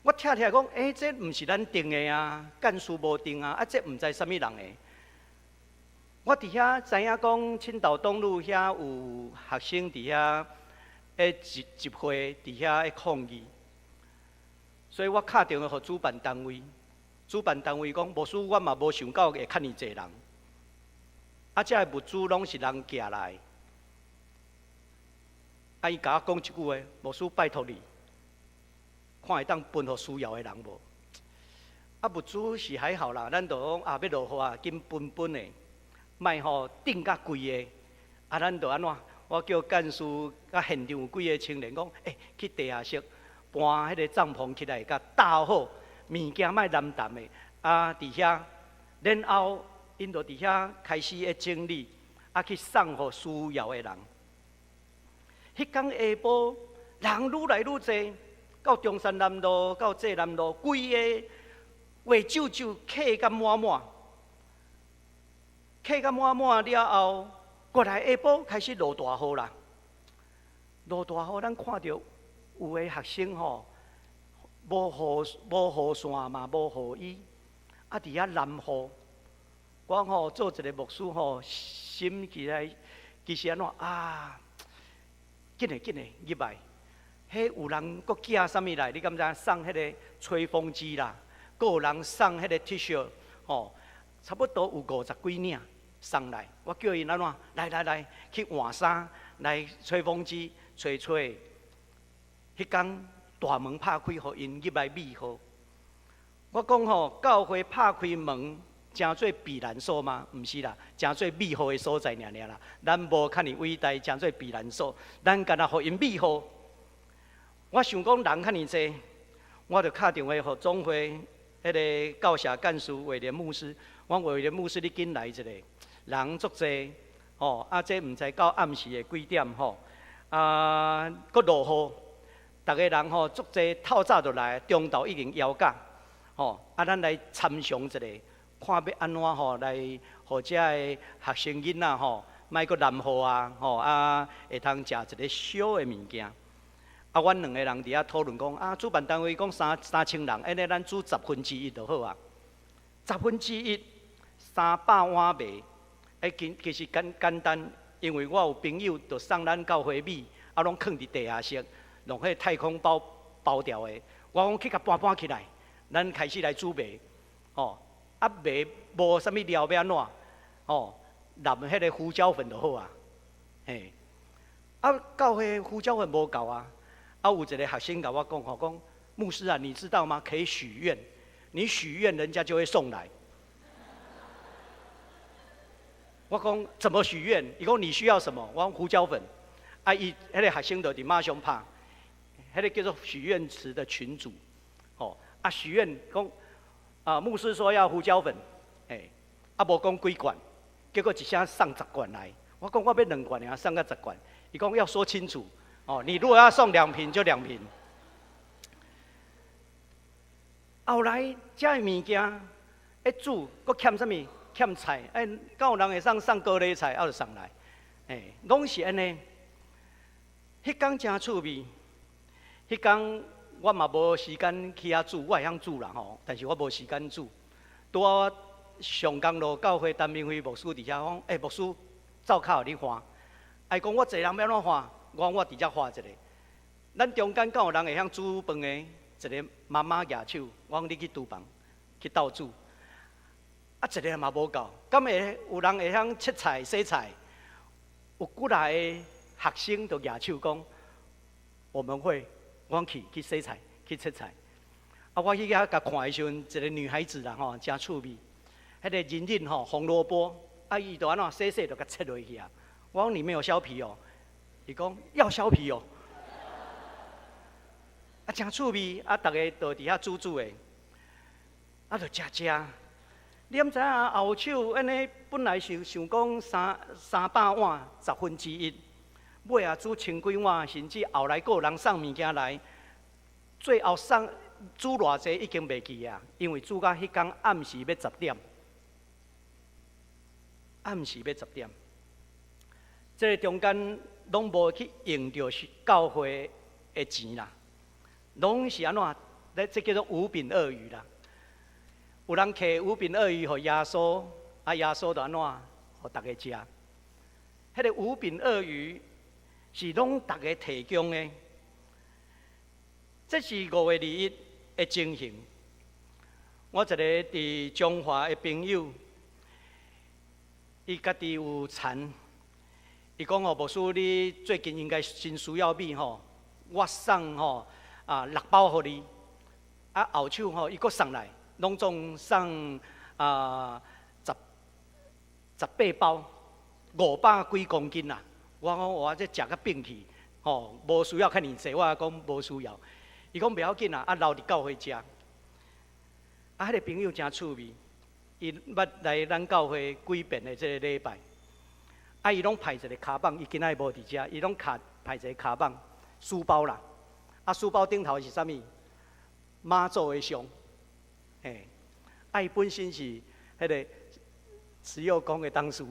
我拆起来讲，这毋是咱订的啊，干事无订啊，啊，这毋知啥物人的。我伫遐知影讲，青岛东路遐有学生伫遐集会，伫遐抗议，所以我敲电话给主办单位。主办单位讲，牧师我嘛无想到会遐尼侪人，啊，这物资拢是人寄来。啊，伊甲我讲一句话，牧师拜托你，看会当分互需要的人无？啊，物资是还好啦，咱就讲要落雨啊，紧分的。卖吼订较贵的，啊，咱就安怎？我叫干事，甲现场有几个青年讲，去地下室搬迄个帐篷起来，甲搭好，物件卖烂淡的，啊，伫遐，然后因就伫遐开始整理，啊，去送互需要的人。迄天下晡，人愈来愈多，到中山南路，到济南路，规个画绉绉，客甲满满。客甲满满了后，过来下晡开始落大雨啦。落大雨，咱看到有个学生吼，无雨伞嘛，无雨衣，啊，伫遐淋雨。我吼做一个牧师吼，心起来其实安怎啊？紧嘞入来。迄有人佫寄啥物来？你敢知？送迄个吹风机啦，佫有人送迄个 T 恤，吼，差不多有50几领。送来，我叫因安怎来去换衫，来吹风机吹。迄天大门拍开，互因入来美好。我讲吼，教会拍开门，诚做避难所吗？毋是啦，诚做美好的所在尔啦。咱无遐尼伟大，诚做避难所，咱干那互因美好。我想讲人遐尼济，我就敲电话互总会迄个教社干事伟廉牧师，我伟廉牧师，你紧来一下。人足济，吼，啊，这毋知到暗时的几点吼，啊，佫落雨，逐个人吼足济透早就来，中昼已经邀假，吼，啊，咱来参详一下，看要安怎吼来，互遮个学生囡仔吼，莫佫淋雨啊，吼，啊，会通食一个小的物件。啊，阮两个人伫遐讨论讲，啊，主办单位讲3000人，安尼咱煮1/10就好啊，1/10，300碗糜。其实简单，因为我有朋友就送咱教会米，啊，拢放伫地下室，用迄太空包掉的。我讲去甲搬起来，咱开始来煮糜，哦，啊糜无啥物料要安怎，哦，淋迄个胡椒粉就好啊，嘿，啊到迄胡椒粉无够啊，啊有一个学生甲我讲吼，讲牧师啊，你知道吗？可以许愿，你许愿人家就会送来。我讲怎么许愿？伊讲你需要什么？我讲胡椒粉。啊，伊迄个学生就伫马上拍，迄个叫做许愿池的群主，哦，啊许愿讲啊，牧师说要胡椒粉，啊无讲几罐，结果一下送10罐来。我讲我要2罐尔，送到10罐。伊讲要说清楚，哦，你如果要送2瓶就2瓶。后来这物件一煮，佫欠什物？欠菜，敢有人会送高丽菜，啊就送来，拢是安尼。迄天真趣味，迄天我嘛无时间去遐煮，我会晓煮啦吼，但是我无时间煮。拄我上工路教会陈明辉牧师伫遐讲，牧师灶骹互你换，伊讲我一个人要安怎换？我讲我直接换一个。咱中间敢有人会晓煮饭的？一个妈妈举手，我讲你去厨房去倒煮。啊，一个嘛无够，敢会有人会晓切菜、洗菜？有几来个学生就举手讲，我们会，我去洗菜、去切菜。啊，我去遐甲看的时阵，一个女孩子啦吼，真趣味。迄个仁仁吼红萝卜，啊伊就安怎洗就甲切落去啊。我讲里面有削皮哦，伊讲要削皮哦。啊，真趣味，啊，逐个就伫遐煮的，啊，就食。你毋知影后手安尼本来是想讲300碗1/10，尾啊煮千几碗，甚至后来有人送物件来，最后送煮偌济已经袂记啊，因为煮到迄天暗时要10点，暗时要10点，这个中间拢无去用到是教会的钱啦，拢是安怎？这叫做五饼二鱼啦。有人摕五饼二鱼给耶稣，啊耶稣就安怎，给大家食。迄个五饼二鱼是拢大家提供的，这是5月21的情形。我一个伫中华的朋友，伊家己有田，伊讲牧师你最近应该真需要米吼，我送6包给你，啊后手伊阁送来。拢总送18包，500几公斤啦。我讲我这食甲病去，无需要遐尼济。我讲无需要，伊讲袂要紧啦，啊留伫教会食。啊，迄个朋友真趣味，伊捌来咱教会几遍的这个礼拜，啊伊拢派一个卡棒，伊今仔无伫遮，伊拢派一个卡棒，书包啦，啊书包顶头是啥物？妈祖的像。伊本身是迄个慈幼宫的董事，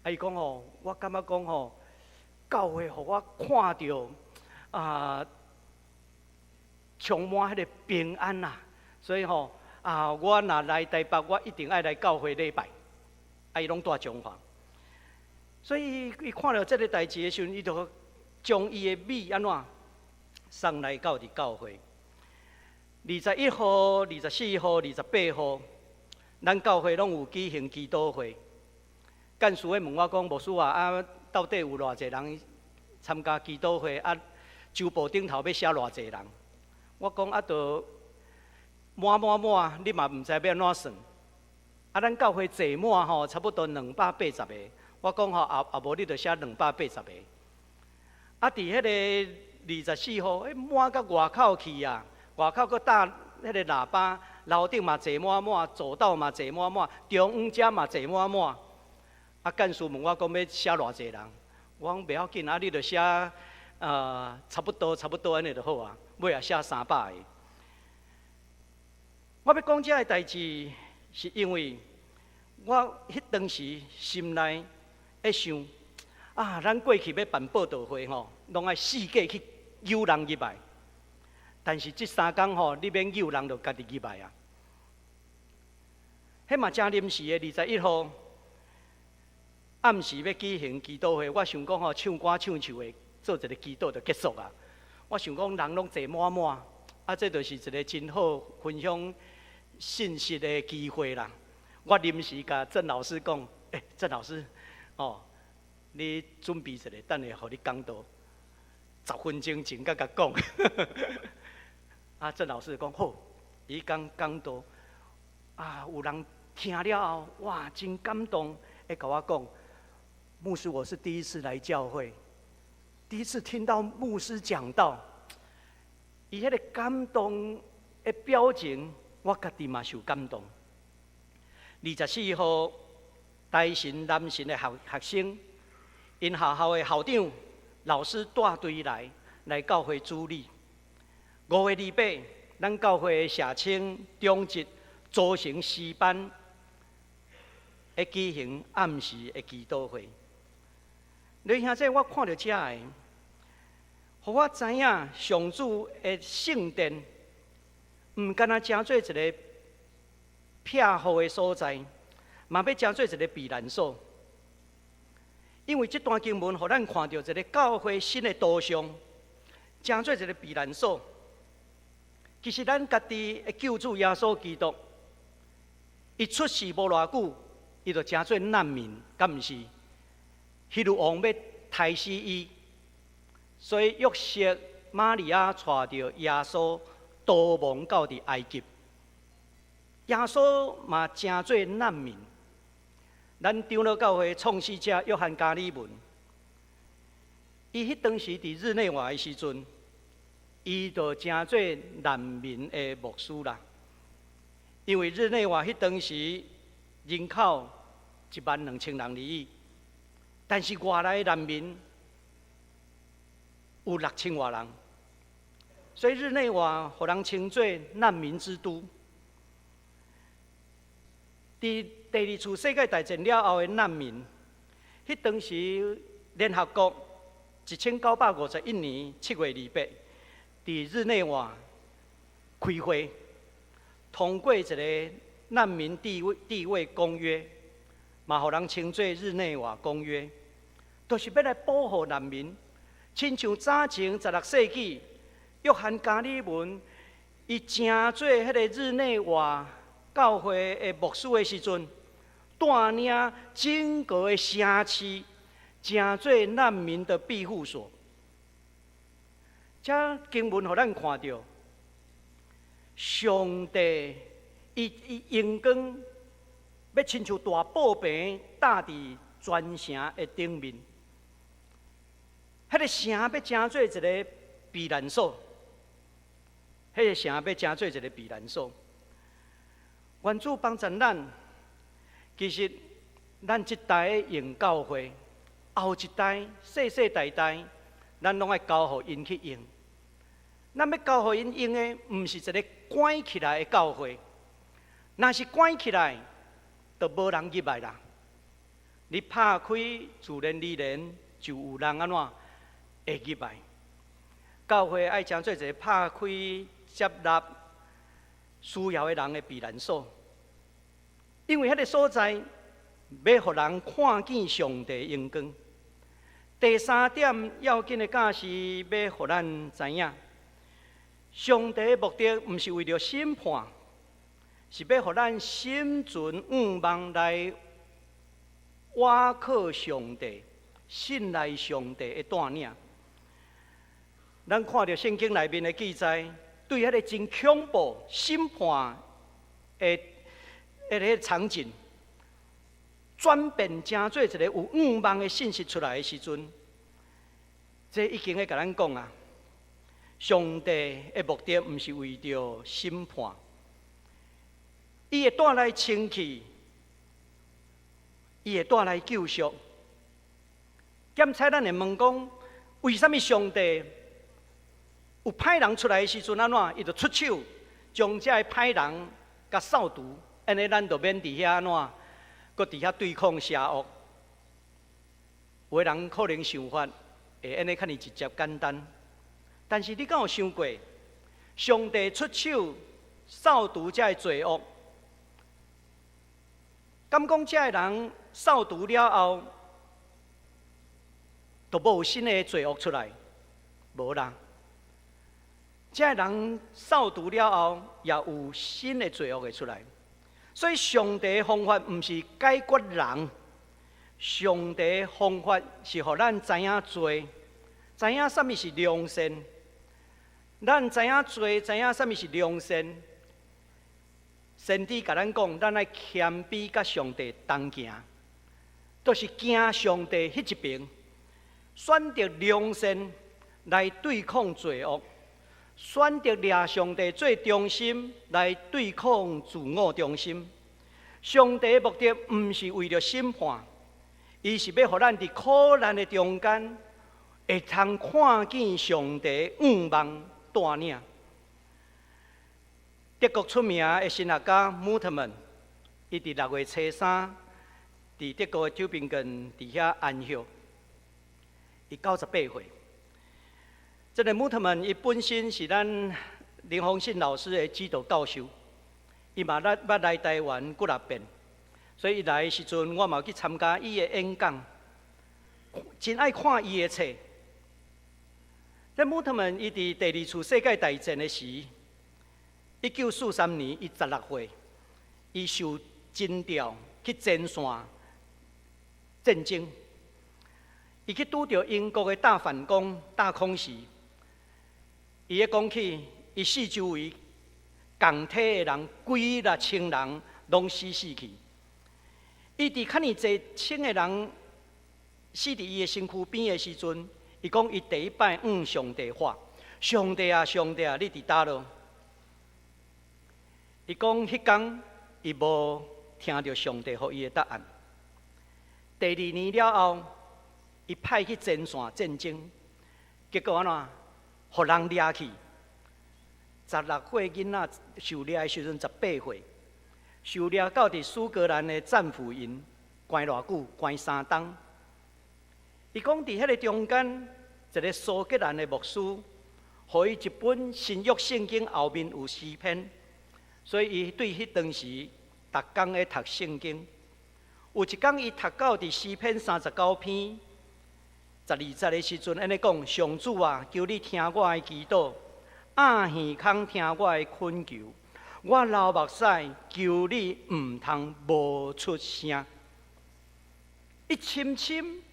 伊讲我感觉讲教会互我看到充满迄个平安啦，所以我若来台北，我一定爱来教会礼拜，伊拢住中华，所以伊看到这个代志的时阵，伊就将伊的米安怎送来到伫教会。21号、24号、28号，咱教会拢有举行祈祷会。干事会问我讲，牧师啊，到底有偌济人参加祈祷会？啊，周报顶头要写偌济人？我讲就满，你嘛毋知要安怎算？咱教会坐满差不多280个。我讲也无你就写280个。伫迄个24号，满到外口去啊！外口阁搭迄个喇叭，楼顶嘛坐满，走道嘛坐满，中央遮嘛坐满。啊，干事问我讲要写偌济人，我讲袂要紧，你就写差不多安尼就好啊。尾也写300个。我要讲这个代志，是因为我迄当时心内在想，咱过去要办报道会拢爱四界去诱人入来。但是这3天你免诱人，就家己入来啊。迄嘛真临时的21号暗时要举行祈祷会，我想讲唱歌唱唱的，做一个祈祷就结束啊。我想讲人拢坐满满，啊，这就是一个真好分享信息的机会啦。我临时甲郑老师讲，郑老师，哦，你准备一下，等下互你讲道，10分钟前甲讲。啊，郑老师讲好，伊讲道，啊，有人听了后，哇，真感动，会甲我讲，牧师，我是第一次来教会，第一次听到牧师讲道，伊迄个感动的表情，我家己嘛受感动。24号，台神南神的学生，因学校的校长、老师带队来教会主礼。5月28，咱教会的社青中职组成诗班，会举行暗时的祈祷会。你兄弟，我看到这个，互我知影上主的圣殿，毋干那成做一个撇雨的所在，嘛要成做一个避难所。因为这段经文，互咱看到一个教会新的图像，成做一个避难所。其实咱家己的救主耶稣基督，伊出世无偌久，伊就成做难民，敢毋是？希律王要杀死伊，所以约瑟、玛利亚带着耶稣逃亡到伫埃及。耶稣嘛成做难民。咱长老教会创始者约翰加里文，伊迄当时伫日内瓦的时阵，伊就成做难民的牧师啦。因为日内瓦迄当时人口12000人而已，但是外来的难民有6000多人，所以日内瓦互人称作难民之都。伫第二次世界大战了后的难民，迄当时联合国1951年7月28，伫日内瓦开会，通过一个难民地位公约，嘛互人称作日内瓦公约，就是要来保护难民。亲像早前16世纪，约翰加里文伊成做迄个日内瓦教会的牧师的时阵，带领整个的城市，成做难民的庇护所。这经文互咱看到，上帝伊阳光要亲像大布棚搭伫全城的顶面，迄个城要成做一个避难所，迄个城要成做一个避难所。愿主帮助咱，其实咱这代的用教会，后一代世世代代，咱拢爱交互因去用。咱要交互因用的，毋是一个关起来的教会。若是关起来，就无人入来啦。你拍开，自然而然就有人安怎会入来。教会爱成做一个拍开接纳需要的人的避难所，因为迄个所在要互人看见上帝阳光。第三点要紧的假是要互咱知影，上帝的目的毋是为了审判，是要互咱心存仰望来倚靠上帝、信赖上帝的带领。咱看到圣经内面的记载，对迄个真恐怖审判的迄个场景，转变成做一个有仰望的信息出来的时阵，这已经在甲咱讲啊，上帝的目的毋是为着审判，伊会带来清气，伊会带来救赎。检查咱会问讲，为什么上帝有歹人出来的时阵安怎？伊就出手将这歹人甲扫除，安尼咱就免伫遐安怎，搁伫遐对抗邪恶。有的人可能想法会安尼较尔直接简单，但是你敢有想过，上帝出手扫除这罪恶？敢讲这人扫除了后，就无有新的罪恶出来？无啦。这人扫除了后，也有新的罪恶会出来。所以上帝的方法不是解决人，上帝的方法是让咱知影罪，知影什么是良善。咱知影罪，知影什么是良善。先知甲咱讲，咱要谦卑甲上帝同行，都是行上帝迄一边，选择良善来对抗罪恶。选择掠上帝最中心来对抗自我中心。上帝的目的不是为了审判，伊是要让咱伫苦难的中间，会通看见上帝五望带领。德国出名的神学家穆特曼，伊伫6月初3，伫德国的周边根伫遐安息，伊98岁。这个穆特曼，伊本身是咱林鸿信老师的指导教授，伊嘛捌来台湾几啊遍，所以伊来的时阵，我嘛去参加伊的演讲，真爱看伊的册。这穆特曼，伊伫第2次世界大战的时，1943年，伊16岁，伊受征调去前线战争，伊去拄着英国的大反攻、大空袭。伊咧讲起，伊四周围共体的人，几啊千人拢死去。伊伫较尼侪千个人死伫伊的身躯边的时阵，伊讲伊第一摆上帝话：上帝啊，上帝啊，你伫倒落？伊讲迄天伊无听到上帝给伊的答案。第2年了后，伊派去前线战争，结果安怎？互人掠去，16岁囡仔受掠的时阵18岁，受掠到伫苏格兰的战俘营，关偌久？关3冬。伊讲伫迄个中间，一个苏格兰的牧师，互伊一本新约圣经后面有诗篇，所以伊对迄当时逐工咧读圣经。有一天伊读到伫诗篇39篇。12节的时阵，安尼讲：上主啊，求你听我的祈祷，暗耳孔听我的恳求，我流目屎，求你唔通无出声。伊深深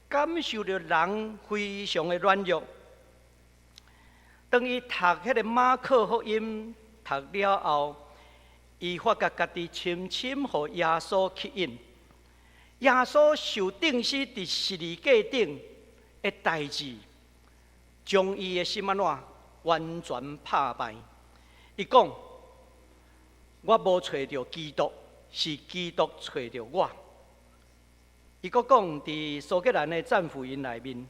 感受到人非常的软弱。当伊读迄个马可福音读了后，伊发觉家己深深互耶稣吸引。耶稣受钉死伫十字架顶的代志，将伊的心完全拍败。伊讲：我无找到基督，是基督找到我。伊阁讲，伫苏格兰的战俘营内面，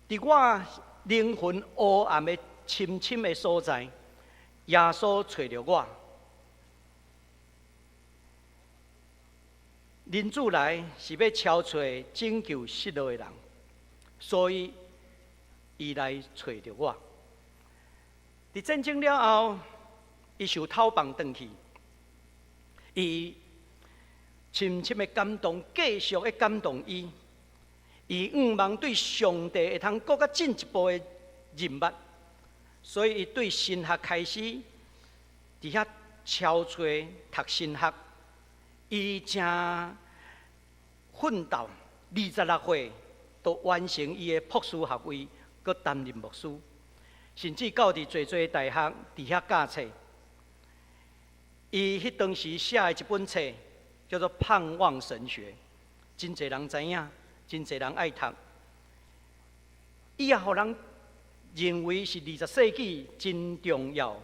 伫我灵魂黑暗的深深的所在，耶稣找到我。人主来是要敲找拯救失落的人，所以伊来找到我。伫战争了后，伊受讨放转去，伊深深的感动，继续的感动伊。伊望对上帝会通更较进一步的认捌，所以伊对神学开始伫遐敲找读神学。伊正奋斗，26岁都完成伊的博士学位，佮担任牧师，甚至到伫侪大学伫遐教册。伊迄当时写的一本册叫做《盼望神学》，真侪人知影，真侪人爱读。伊也互人认为是20世纪真重要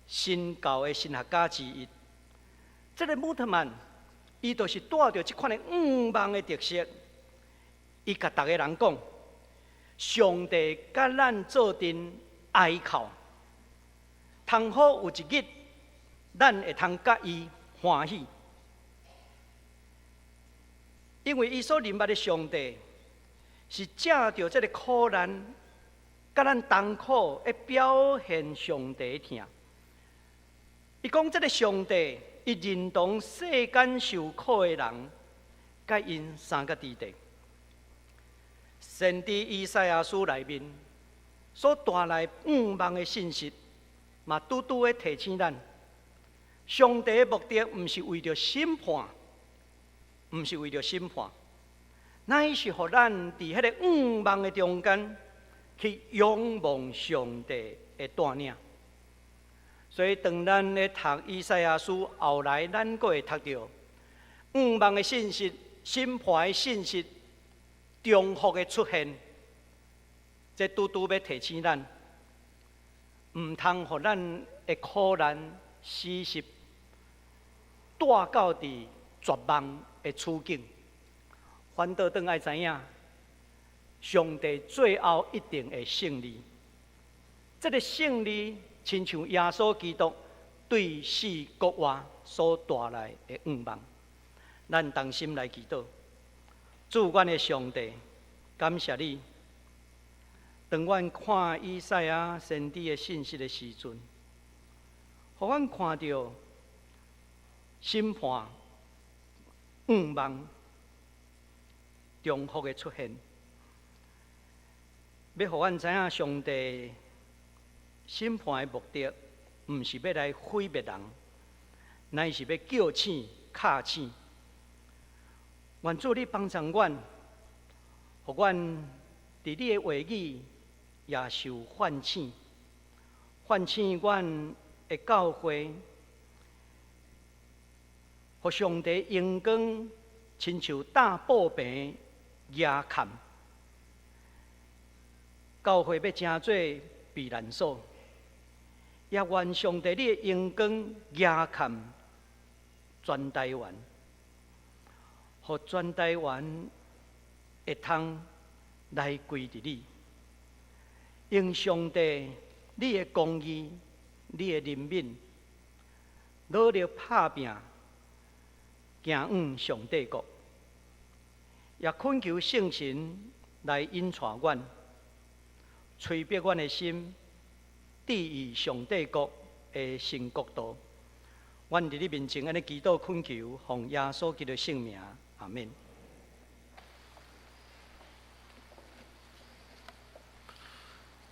新教的神学家之一。这个穆特曼，伊就是带着这款的望的特色，伊甲大家人讲：上帝甲咱做阵哀哭，通好有一日，咱会通甲伊欢喜。因为伊所认捌的上帝，是借着这个苦难，甲咱同苦，会表现上帝的疼。伊讲这个上帝。伊认同世间受苦的人，甲因3个弟弟。先伫以赛亚书内面所带来5万的信息，嘛拄拄的提醒咱，上帝的目的毋是为着审判，毋是为着审判，乃是互咱伫迄个5万的中间去仰望上帝的带领。所以，当咱咧读以赛亚书，后来咱阁会读到5万的信息、审判的信息、重复的出现，这拄拄要提醒咱，毋通互咱的苦难、死实带到伫绝望的处境。反倒当爱知影，上帝最后一定会胜利。这个胜利，亲像耶稣基督对死国活所带来的5万。咱同心来祈祷，主阮的上帝，感谢你。当阮看以赛亚先知的信息的时阵，互阮看到审判5万重复的出现，要互阮知影上帝审判的目的，毋是要来毁灭人，乃是要叫醒、敲醒。愿主你帮助阮，互阮伫你的话语也受唤醒，唤醒阮的教会，互上帝阳光亲像大布棚压坎，教会要成做避难所。也愿上帝你的阳光压坎全台湾，互全台湾会通来归伫你，用上帝你的公义、你的怜悯，努力打拼，行往上帝国。也恳求圣神来引带阮，催逼阮的心，抵御上帝国的新国度。阮伫你面前安尼祈祷恳求，奉耶稣基督的圣名，阿门。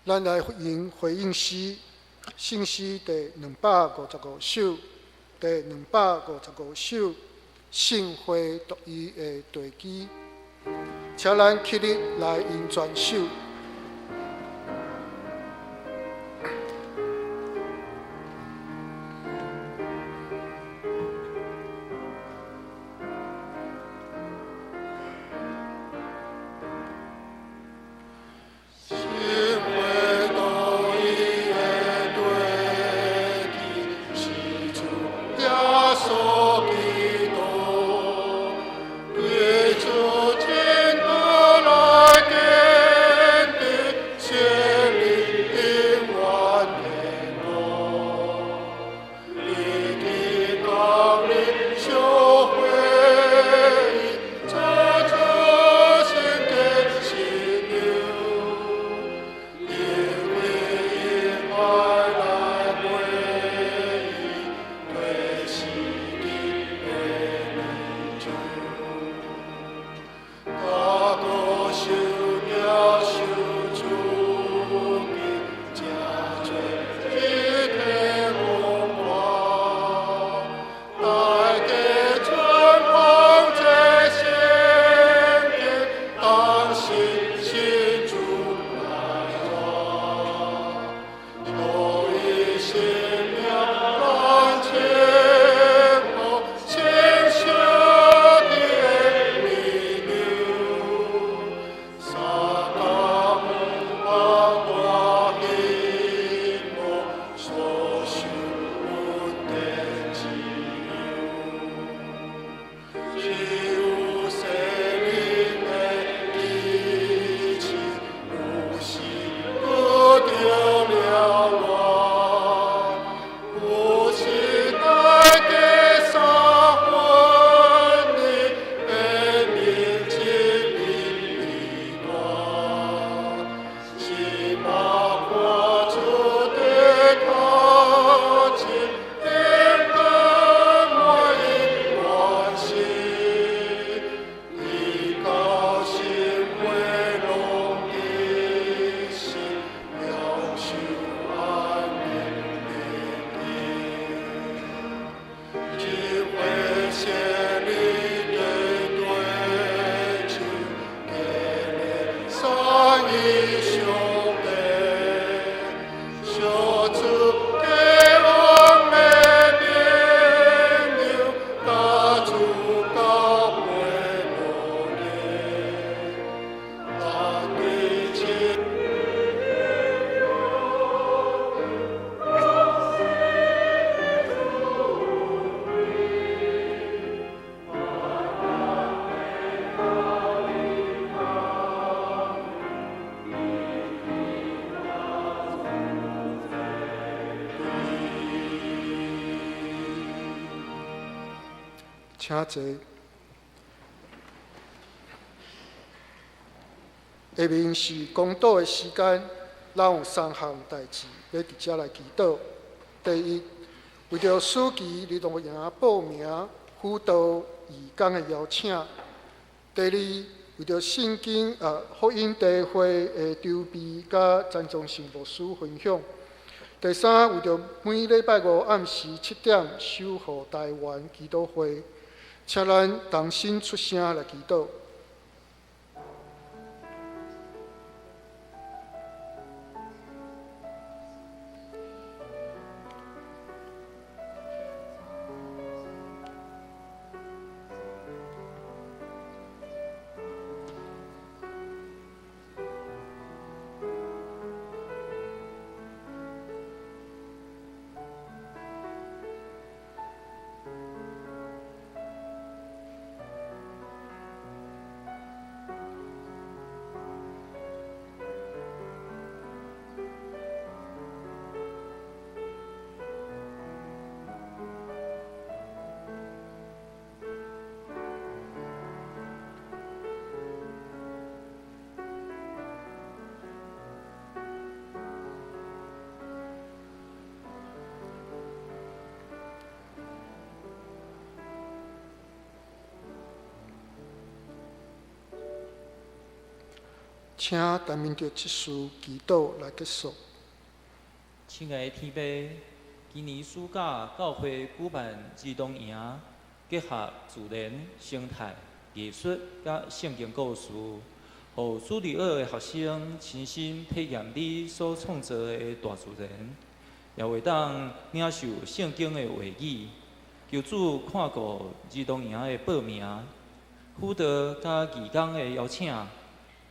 咱来回应诗，信诗第255首，第255首，圣会独一的地基，请咱起立来吟全首。请坐。下面是公道的时间，咱有3项代志要伫遮来祈祷。第一，为着书记李东阳报名辅导义工的邀请；第二，为着圣经福音大会的筹备甲詹宗信牧师分享；第三，为着每礼拜5暗时7点守护台湾祈祷会，请咱同心出声来祈祷。请单面着这事祈祷来结束。亲爱的天父，今年暑假教会举办儿童营，结合自然、生态、艺术甲圣经故事，互主日学的学生亲身体验你所创造的大自然，也会当领受圣经的话语。求主看顾儿童营的报名、辅导甲义工的邀请。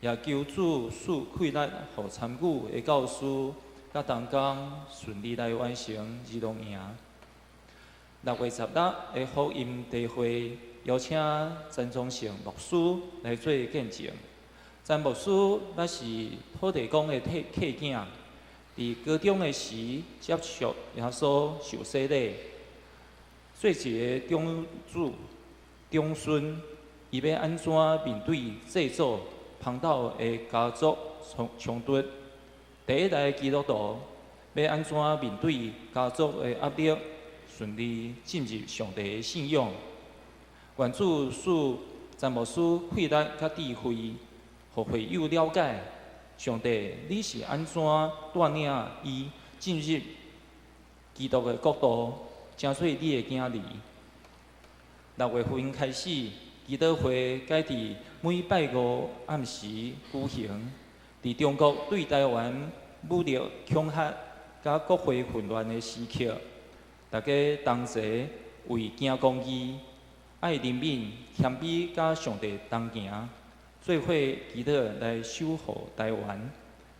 也求主赐开力，互参与的教师甲同工顺利来完成儿童营。6月16日的福音大会，邀请詹宗信牧师来做见证。詹牧师乃是土地公的契囝，伫高中的时接受耶稣受洗礼，做一个长孙，伊要安怎面对制作？庞大的家族冲突，第一代基督徒要安怎面对家族的压力，顺利进入上帝的信仰？愿主赐詹牧师开力甲智慧，互会友了解上帝你是安怎带领伊进入基督的国度，正做你的囝儿。6月份开始，祈祷会改伫每拜5暗时举行，伫中国对台湾武力恐吓甲国会混乱的时刻，大家同齐为行公义、爱人民、谦卑甲上帝同行，做伙祈祷来守护台湾。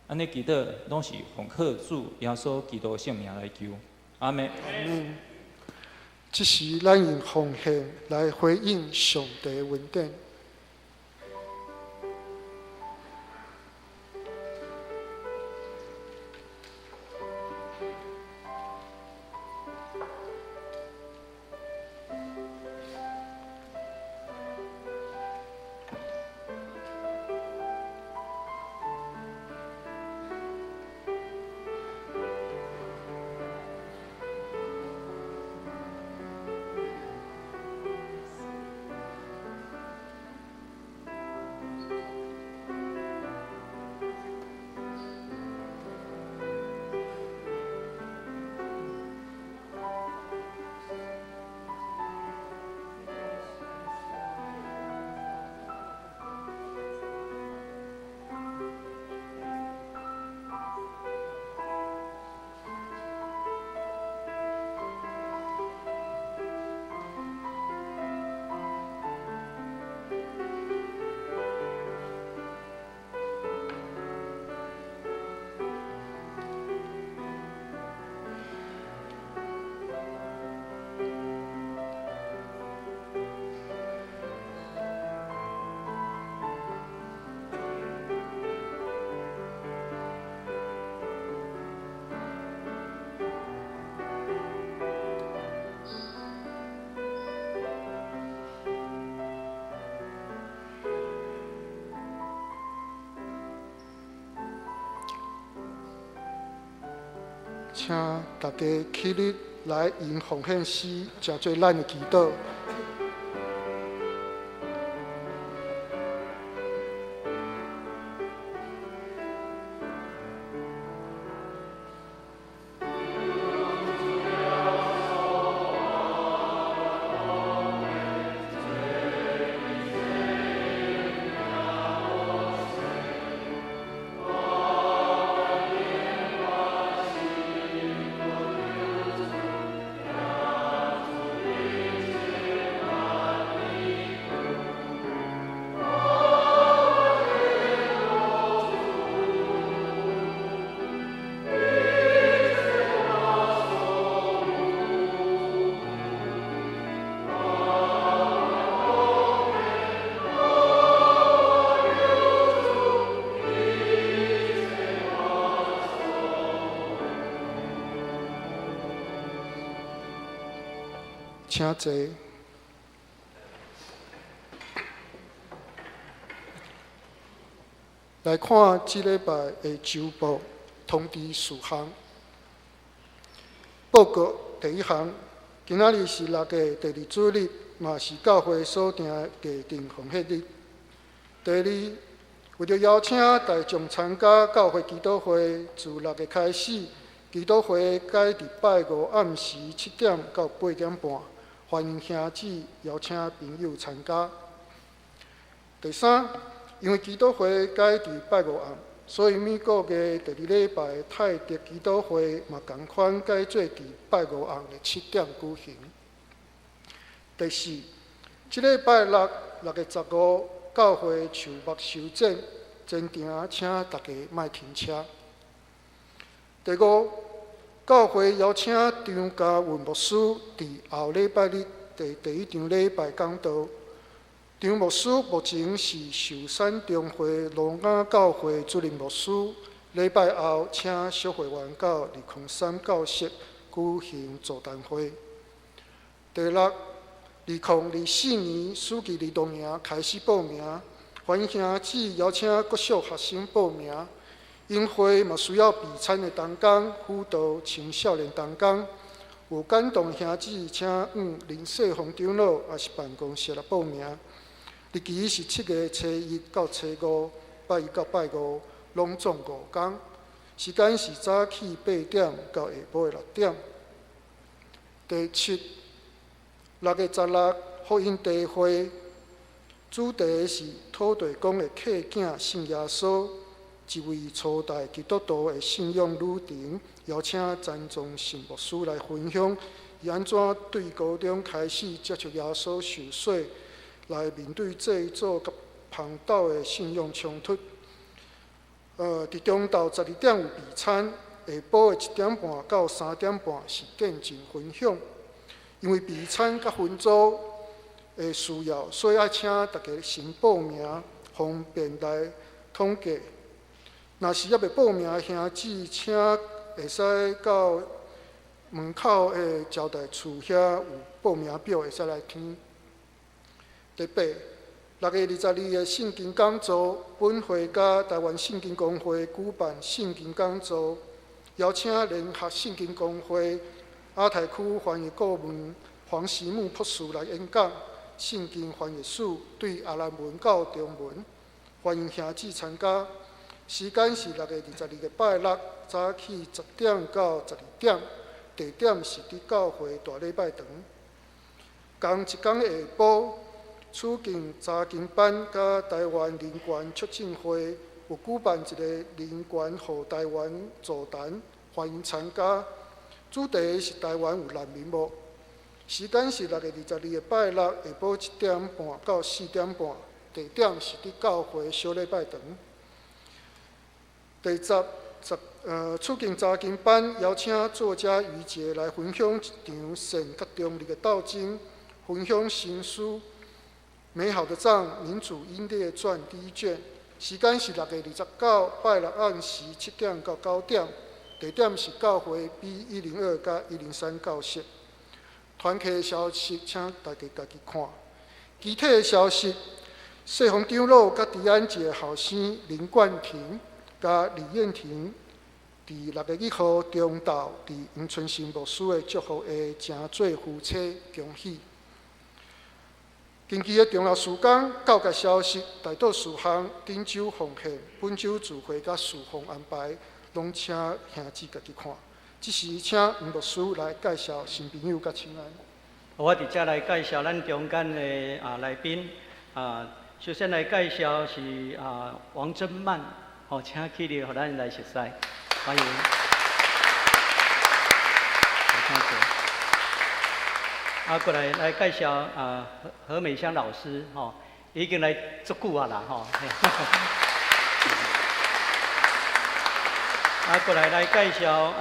安尼祈祷拢是奉靠主耶稣基督圣名来求，阿门。这时，咱用奉献来回应上帝的恩典。请大家起立来用奉献诗，成做咱的祈祷。请坐。来看这礼拜的周报通知事项。报告第一项，今仔日是6月第2主日，嘛是教会所定的特定奉献日。第二，为了邀请大众参加教会祈祷会，自6月开始，祈祷会改伫拜5暗时7点到8点半。欢迎兄姊邀请朋友参加。第三，因为祈祷会改伫拜5暗，所以美国嘅第2礼拜泰德祈祷会嘛同款改做伫拜5暗嘅7点举行。第四，这礼拜6月15，教会树木修剪，真定请大家莫停车。第五，教会邀请张家云牧师伫后礼拜日第1场礼拜讲道。张牧师目前是寿山中会罗雅教会主任牧师。礼拜后请小会员到203教室举行座谈会。第六，2024年暑期儿童营开始报名，欢迎兄姊邀请各小学生报名。因会嘛需要备餐的同工、辅导青少年同工，有感动的兄姊请往林世峰长老也是办公室来报名。日期是7月初1到初5，拜1到拜5，拢总5天。时间是早起8点到下晡6点。第七，6月16福音大会，主题是土地公的客囝信耶稣。一位初代基督徒的信仰旅程，邀请詹宗信牧师来分享，伊安怎对高中开始接触耶稣受洗，来面对这组甲旁道的信仰冲突。伫中昼12点有备餐，下晡的1点半到3点半是见证分享。因为备餐甲分组的需要，所以爱请大家先报名，方便来统计。若是还未报名的兄姊，请会使到门口的招待处遐有报名表，会使来填。第八，6月22日圣经讲座，本会甲台湾圣经公会举办圣经讲座，邀请联合圣经公会亚太区翻译顾问黄时木博士来演讲圣经翻译史对阿兰文到中文，欢迎兄姊参加。时间是6月22日拜6，早起10点到12点，地点是伫教会大礼拜堂。同一天下晡，处境查经班甲台湾人权促进会有举办一个人权护台湾座谈，欢迎参加。主题是台湾有难民无？时间是6月22日拜6下晡1点半到4点半，地点是伫教会小礼拜堂。第10，促进查经班邀请作家余杰来分享一场善甲中立的斗争，分享新书《美好的仗：民主英烈传》第1卷。时间是6月29拜6暗时7点到9点，地点是教会 B102甲103教室。团契消息，请大家家己看。具体的消息，世峰长老甲迪安节后生林冠廷。甲李燕婷伫6月1号中昼，伫黄春新牧师的祝福下，正做夫妻恭喜。近期的重要事工、教界消息、大多事项、顶周奉献、本周聚会甲事奉安排，拢请兄姊家己看。即时请黄牧师来介绍新朋友甲亲爱。我伫遮来介绍咱中间的来宾首先来介绍是王真曼，请起立，互咱来熟悉，欢迎。过来介绍何美香老师，已经来足久啊啦，过来介绍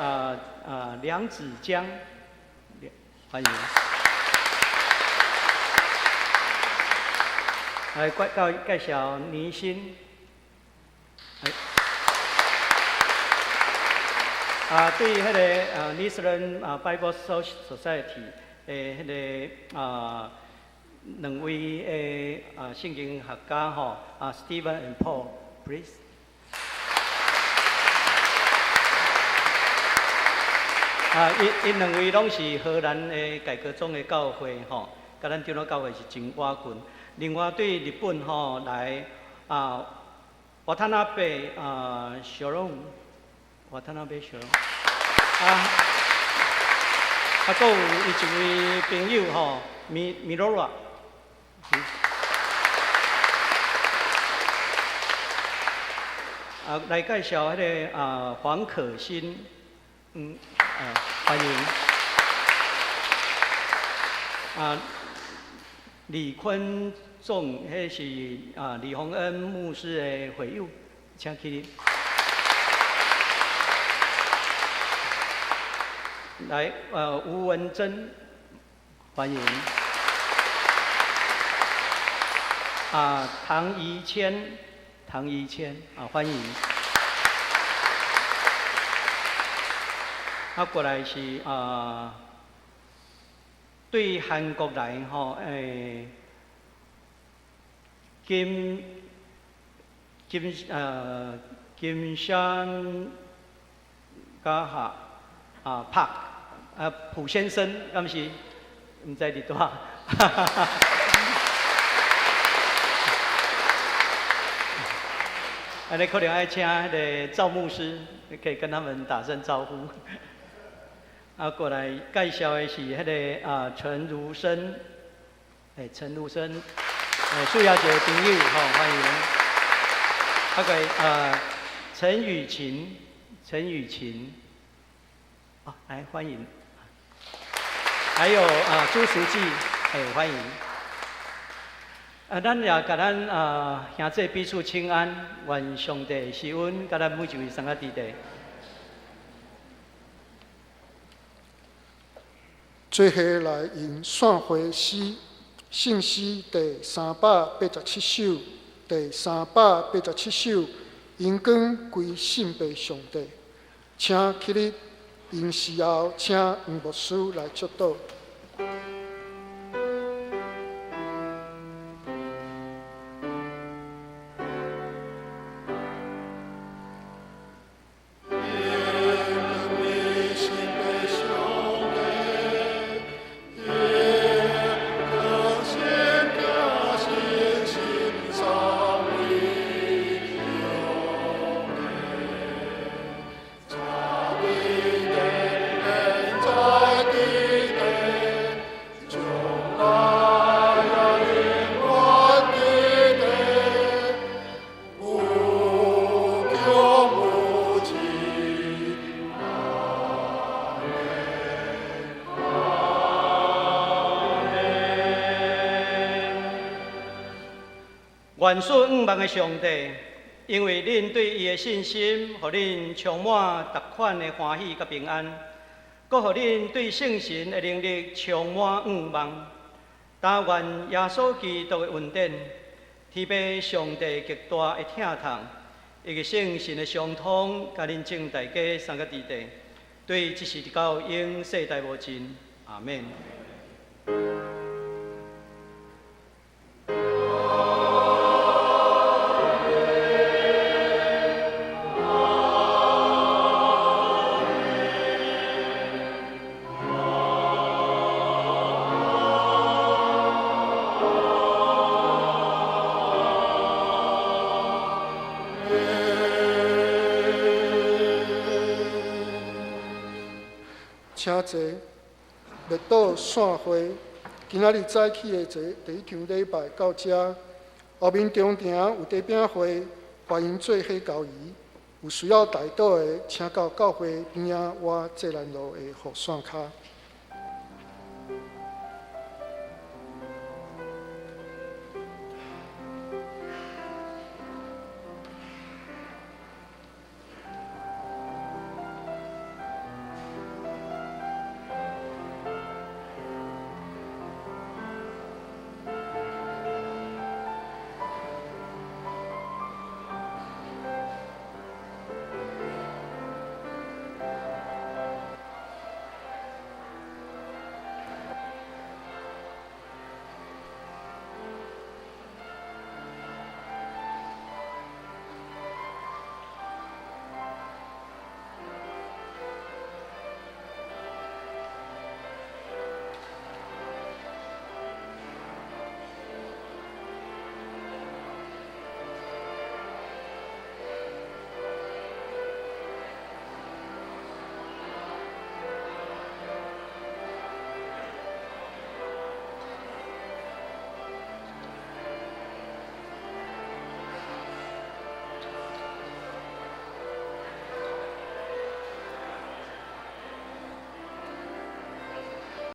梁子江，欢迎。来介绍倪欣，对迄个Lutheran Bible Society 迄个两位圣经学家Stephen and Paul，please。因两位拢是荷兰的改革中的教会甲咱长老教会是真瓦近。另外对日本来瓦塔纳贝小龙，瓦塔纳贝小龙还有一位朋友米罗拉，来介绍迄个黄可欣，欢迎。李坤仲，迄是李洪恩牧师的会友，请起立。来，吴文珍，欢迎。唐怡谦，欢迎。过来是对韩国来金山加柏蒲先生，敢是？唔知伫倒。你可能爱请迄个赵牧师，可以跟他们打声招呼。过来介绍的是迄个陈如生，陈如生，素雅姐的朋友欢迎。陈雨晴，来欢迎。还有朱淑记，欢迎。咱也甲咱兄弟彼此请安，愿上帝施恩，甲咱每一位三个弟弟。做下来用散会诗信息第387首，第387首，荣光归圣父上帝。请起立，因时后请黄牧师来祝祷。愿属五万的上帝，因为恁对伊的信心，互恁充满逐款的欢喜甲平安，搁互恁对圣神的能力充满五望。但愿耶稣基督的恩典、天父上帝极大的疼痛，以及圣神的相通，甲恁众大家三个弟弟，对即时到永世代无尽。阿免。请坐。热岛散会，今仔日早起的第一场礼拜到这，后面中庭有茶饼会，欢迎做伙交易。有需要代祷的，请到教会边仔我济南路的护线卡。